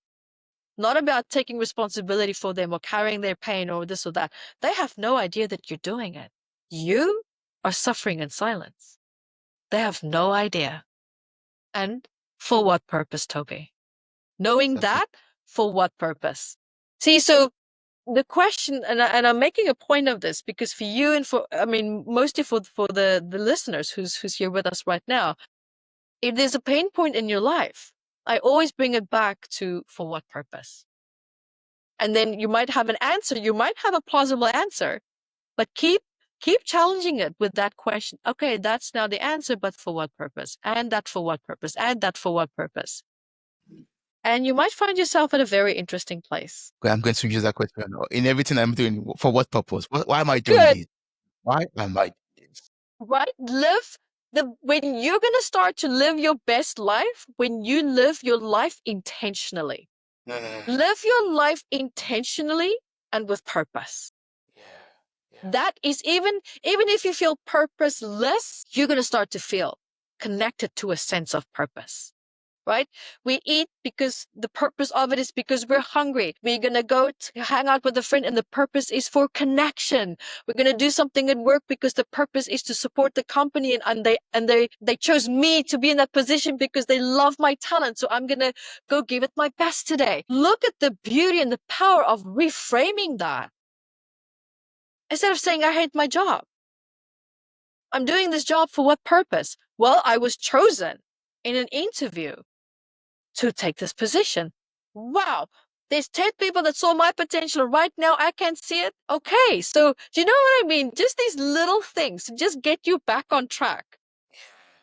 Not about taking responsibility for them or carrying their pain or this or that. They have no idea that you're doing it. You are suffering in silence. They have no idea. And for what purpose, Toby? Knowing that, for what purpose? See, so the question, and I'm making a point of this because for you and mostly for the listeners who's here with us right now, if there's a pain point in your life, I always bring it back to for what purpose? And then you might have an answer, you might have a plausible answer, but keep challenging it with that question. Okay, that's now the answer, but for what purpose? And that for what purpose? And that for what purpose? And you might find yourself at a very interesting place. Okay, I'm going to use that question in everything I'm doing. For what purpose? Why am I doing Good, this? Why am I doing this? right? When you're going to start to live your best life, when you live your life intentionally. Mm, Live your life intentionally and with purpose. yeah, yeah. That is even if you feel purposeless, you're going to start to feel connected to a sense of purpose. Right? We eat because the purpose of it is because we're hungry. We're going to go to hang out with a friend and the purpose is for connection. We're going to do something at work because the purpose is to support the company and they chose me to be in that position because they love my talent. So I'm going to go give it my best today. Look at the beauty and the power of reframing that. Instead of saying I hate my job. I'm doing this job for what purpose? Well, I was chosen in an interview to take this position. Wow, there's 10 people that saw my potential. Right now, I can't see it. Okay, so do you know what I mean? Just these little things to just get you back on track.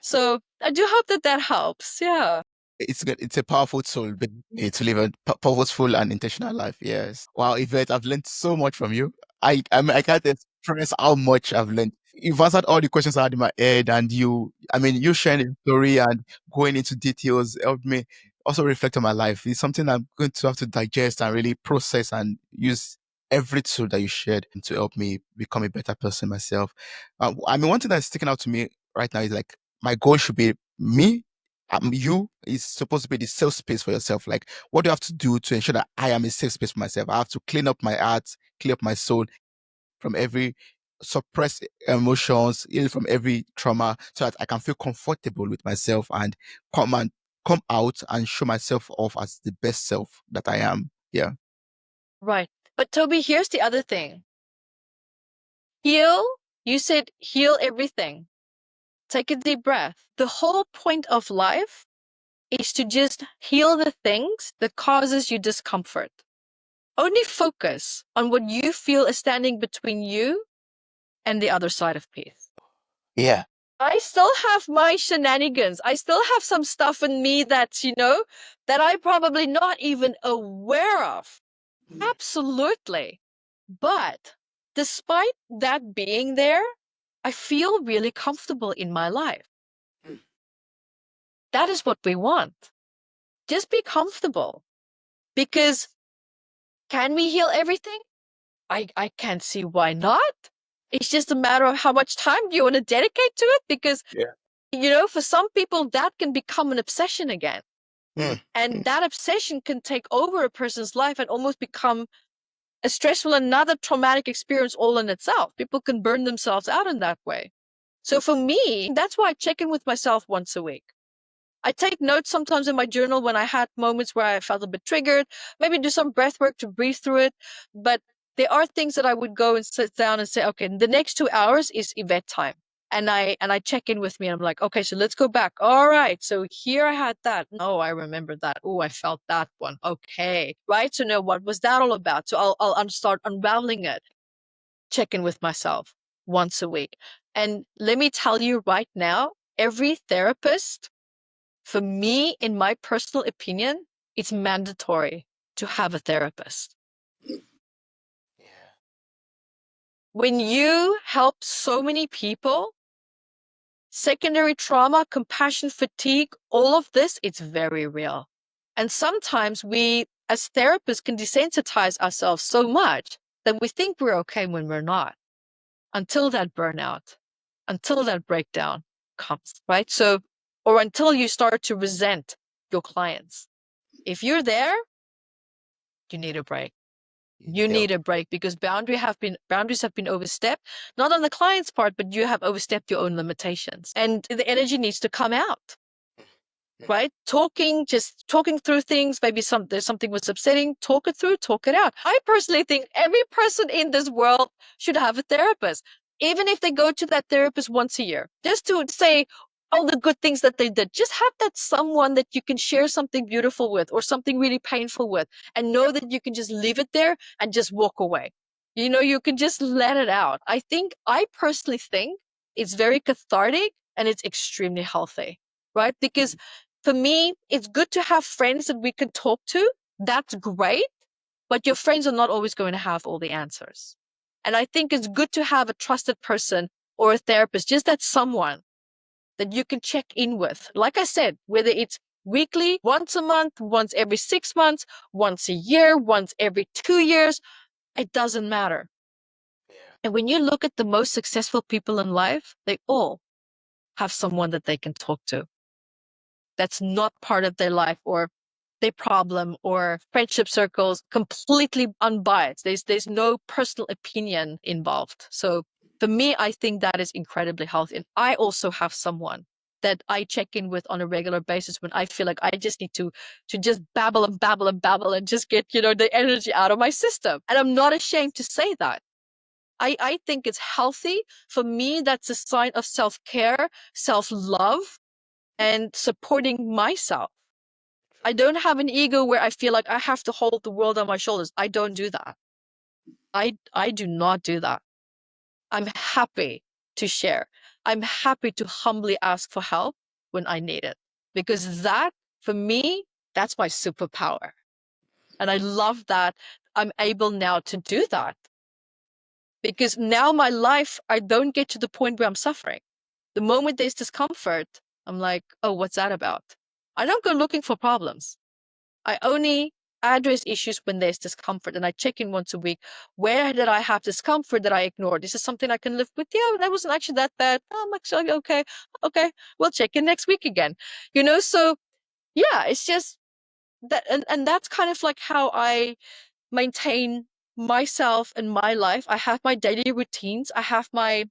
So I do hope that helps. Yeah. It's good. It's a powerful tool but to live a purposeful and intentional life. Yes. Wow, Yvette, I've learned so much from you. I can't express how much I've learned. You've answered all the questions I had in my head, and you sharing the story and going into details helped me also reflect on my life. It's something I'm going to have to digest and really process and use every tool that you shared to help me become a better person myself. One thing that's sticking out to me right now is like my goal should be me. You is supposed to be the safe space for yourself. Like, what do you have to do to ensure that I am a safe space for myself? I have to clean up my heart, clean up my soul from every suppressed emotions, heal from every trauma, so that I can feel comfortable with myself and come out and show myself off as the best self that I am. Yeah. Right. But Toby, here's the other thing. Heal, you said heal everything. Take a deep breath. The whole point of life is to just heal the things that causes you discomfort. Only focus on what you feel is standing between you and the other side of peace. Yeah. I still have my shenanigans. I still have some stuff in me that's, that I'm probably not even aware of. Absolutely. But despite that being there, I feel really comfortable in my life. That is what we want. Just be comfortable. Because can we heal everything? I can't see why not. It's just a matter of how much time do you want to dedicate to it? Because, for some people, that can become an obsession again. And that obsession can take over a person's life and almost become a stressful, another traumatic experience all in itself. People can burn themselves out in that way. So for me, that's why I check in with myself once a week. I take notes sometimes in my journal when I had moments where I felt a bit triggered, maybe do some breath work to breathe through it. But there are things that I would go and sit down and say, okay, the next 2 hours is Evette time. And I check in with me and I'm like, okay, so let's go back. All right. So here I had that. Oh, I remember that. Oh, I felt that one. Okay. Right. So now what was that all about? So I'll start unraveling it. Check in with myself once a week. And let me tell you right now, every therapist, for me, in my personal opinion, it's mandatory to have a therapist. When you help so many people, secondary trauma, compassion fatigue, all of this, it's very real. And sometimes we, as therapists, can desensitize ourselves so much that we think we're okay when we're not, until that burnout, until that breakdown comes, right? So, or until you start to resent your clients. If you're there, you need a break. You need a break because boundaries have been overstepped, not on the client's part, but you have overstepped your own limitations. And the energy needs to come out. Right? Just talking through things. Maybe there's something was upsetting. Talk it through, talk it out. I personally think every person in this world should have a therapist, even if they go to that therapist once a year, just to say all the good things that they did. Just have that someone that you can share something beautiful with or something really painful with, and know that you can just leave it there and just walk away. You can just let it out. I personally think it's very cathartic and it's extremely healthy, right? Because For me, it's good to have friends that we can talk to. That's great. But your friends are not always going to have all the answers. And I think it's good to have a trusted person or a therapist, just that someone that you can check in with. Like I said, whether it's weekly, once a month, once every 6 months, once a year, once every 2 years, it doesn't matter. And when you look at the most successful people in life, they all have someone that they can talk to that's not part of their life or their problem or friendship circles, completely unbiased. There's no personal opinion involved. So for me, I think that is incredibly healthy. And I also have someone that I check in with on a regular basis when I feel like I just need to just babble and babble and babble and just get, the energy out of my system. And I'm not ashamed to say that. I think it's healthy. For me, that's a sign of self-care, self-love, and supporting myself. I don't have an ego where I feel like I have to hold the world on my shoulders. I don't do that. I do not do that. I'm happy to share. I'm happy to humbly ask for help when I need it. Because that, for me, that's my superpower. And I love that I'm able now to do that. Because now my life, I don't get to the point where I'm suffering. The moment there's discomfort, I'm like, oh, what's that about? I don't go looking for problems. I only address issues when there's discomfort, and I check in once a week. Where did I have discomfort that I ignored? This is something I can live with. Yeah, that wasn't actually that bad. Oh, I'm actually okay. Okay, we'll check in next week again. So yeah, it's just that, and that's kind of like how I maintain myself and my life. I have my daily routines. I have my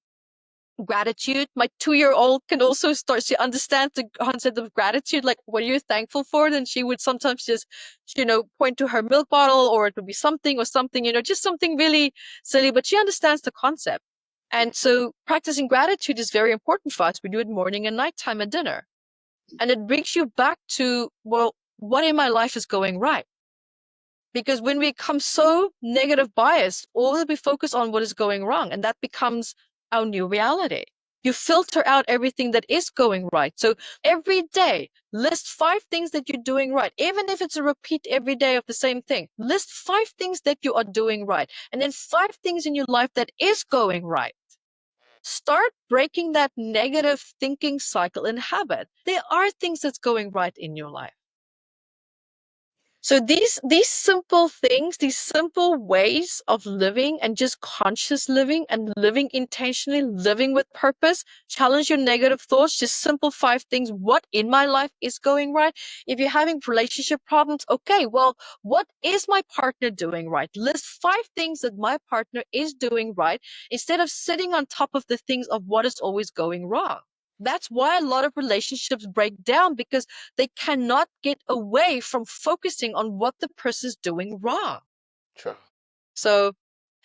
gratitude. My 2-year-old can also start to understand the concept of gratitude. Like, what are you thankful for? Then she would sometimes just, point to her milk bottle, or it would be something or something, just something really silly, but she understands the concept. And so practicing gratitude is very important for us. We do it morning and nighttime at dinner. And it brings you back to, well, what in my life is going right? Because when we become so negative biased, all that we focus on what is going wrong, and that becomes our new reality. You filter out everything that is going right. So every day, list 5 things that you're doing right. Even if it's a repeat every day of the same thing, list 5 things that you are doing right. And then 5 things in your life that is going right. Start breaking that negative thinking cycle and habit. There are things that's going right in your life. So these simple things, these simple ways of living and just conscious living and living intentionally, living with purpose, challenge your negative thoughts, just simple 5 things. What in my life is going right? If you're having relationship problems, okay, well, what is my partner doing right? List 5 things that my partner is doing right instead of sitting on top of the things of what is always going wrong. That's why a lot of relationships break down, because they cannot get away from focusing on what the person's doing wrong. Sure. So,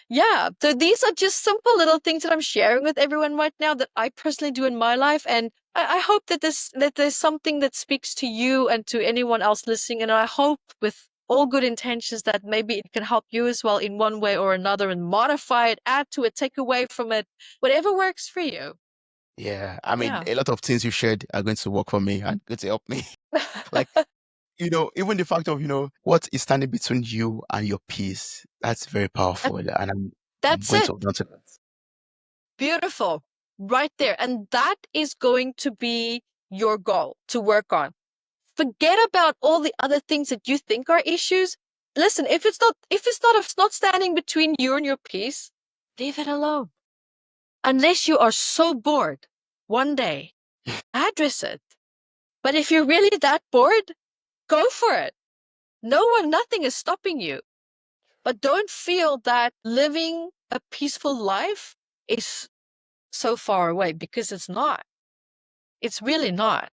yeah, so these are just simple little things that I'm sharing with everyone right now that I personally do in my life. And I hope that there's something that speaks to you and to anyone else listening. And I hope with all good intentions that maybe it can help you as well in one way or another, and modify it, add to it, take away from it, whatever works for you. Yeah, I mean, Yeah. a lot of things you shared are going to work for me and going to help me. Like, even the fact of, what is standing between you and your peace, that's very powerful. And I'm That's going it. to hold on to that. Beautiful. Right there. And that is going to be your goal to work on. Forget about all the other things that you think are issues. Listen, if it's not standing between you and your peace, leave it alone. Unless you are so bored one day, address it. But if you're really that bored, go for it. Nothing is stopping you. But don't feel that living a peaceful life is so far away, because it's not. It's really not.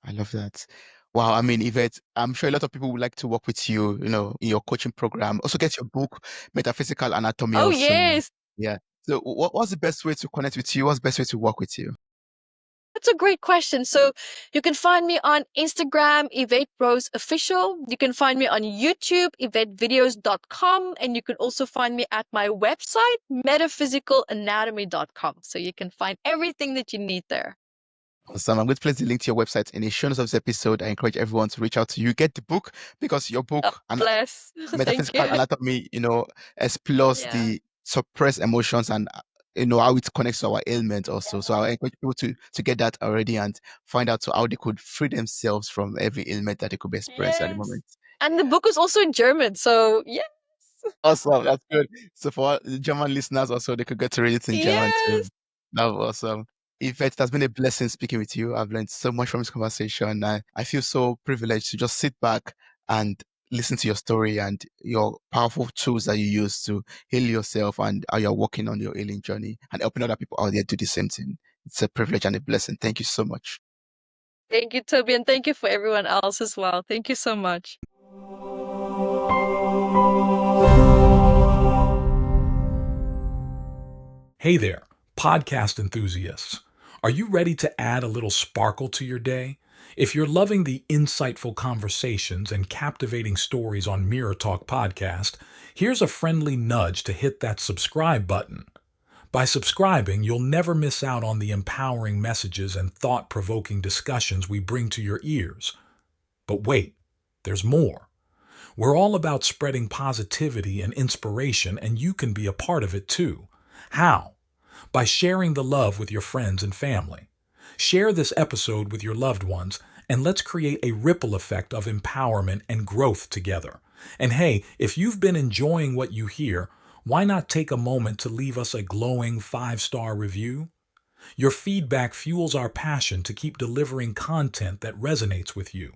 I love that. Wow, I mean, Yvette, I'm sure a lot of people would like to work with you, in your coaching program. Also get your book, Metaphysical Anatomy Oh, also. yes. Yeah. So what's the best way to connect with you? What's the best way to work with you? That's a great question. So you can find me on Instagram, Evette Rose Official. You can find me on YouTube, evettevideos.com. And you can also find me at my website, metaphysicalanatomy.com. So you can find everything that you need there. Awesome. I'm going to place the link to your website in the show notes of this episode. I encourage everyone to reach out to you, get the book, because your Oh, book and bless. Thank Metaphysical you. Anatomy, explores Yeah. the suppressed emotions and how it connects to our ailment also. So I encourage people to get that already and find out how they could free themselves from every ailment that they could be experiencing at the Yes. moment. And the book is also in German, so yes. Awesome, that's good. So for the German listeners also, they could get to read it in German too. Yes. That was awesome. Yvette, it has been a blessing speaking with you. I've learned so much from this conversation. I feel so privileged to just sit back and listen to your story and your powerful tools that you use to heal yourself and how you're working on your healing journey and helping other people out there do the same thing. It's a privilege and a blessing. Thank you so much. Thank you, Toby, and thank you for everyone else as well. Thank you so much. Hey there, podcast enthusiasts. Are you ready to add a little sparkle to your day? If you're loving the insightful conversations and captivating stories on Mirror Talk Podcast, here's a friendly nudge to hit that subscribe button. By subscribing, you'll never miss out on the empowering messages and thought-provoking discussions we bring to your ears. But wait, there's more. We're all about spreading positivity and inspiration, and you can be a part of it too. How? By sharing the love with your friends and family. Share this episode with your loved ones, and let's create a ripple effect of empowerment and growth together. And hey, if you've been enjoying what you hear, why not take a moment to leave us a glowing 5-star review? Your feedback fuels our passion to keep delivering content that resonates with you.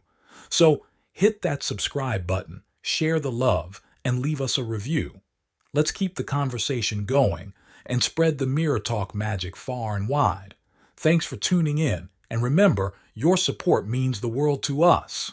So hit that subscribe button, share the love, and leave us a review. Let's keep the conversation going and spread the Mirror Talk magic far and wide. Thanks for tuning in, and remember, your support means the world to us.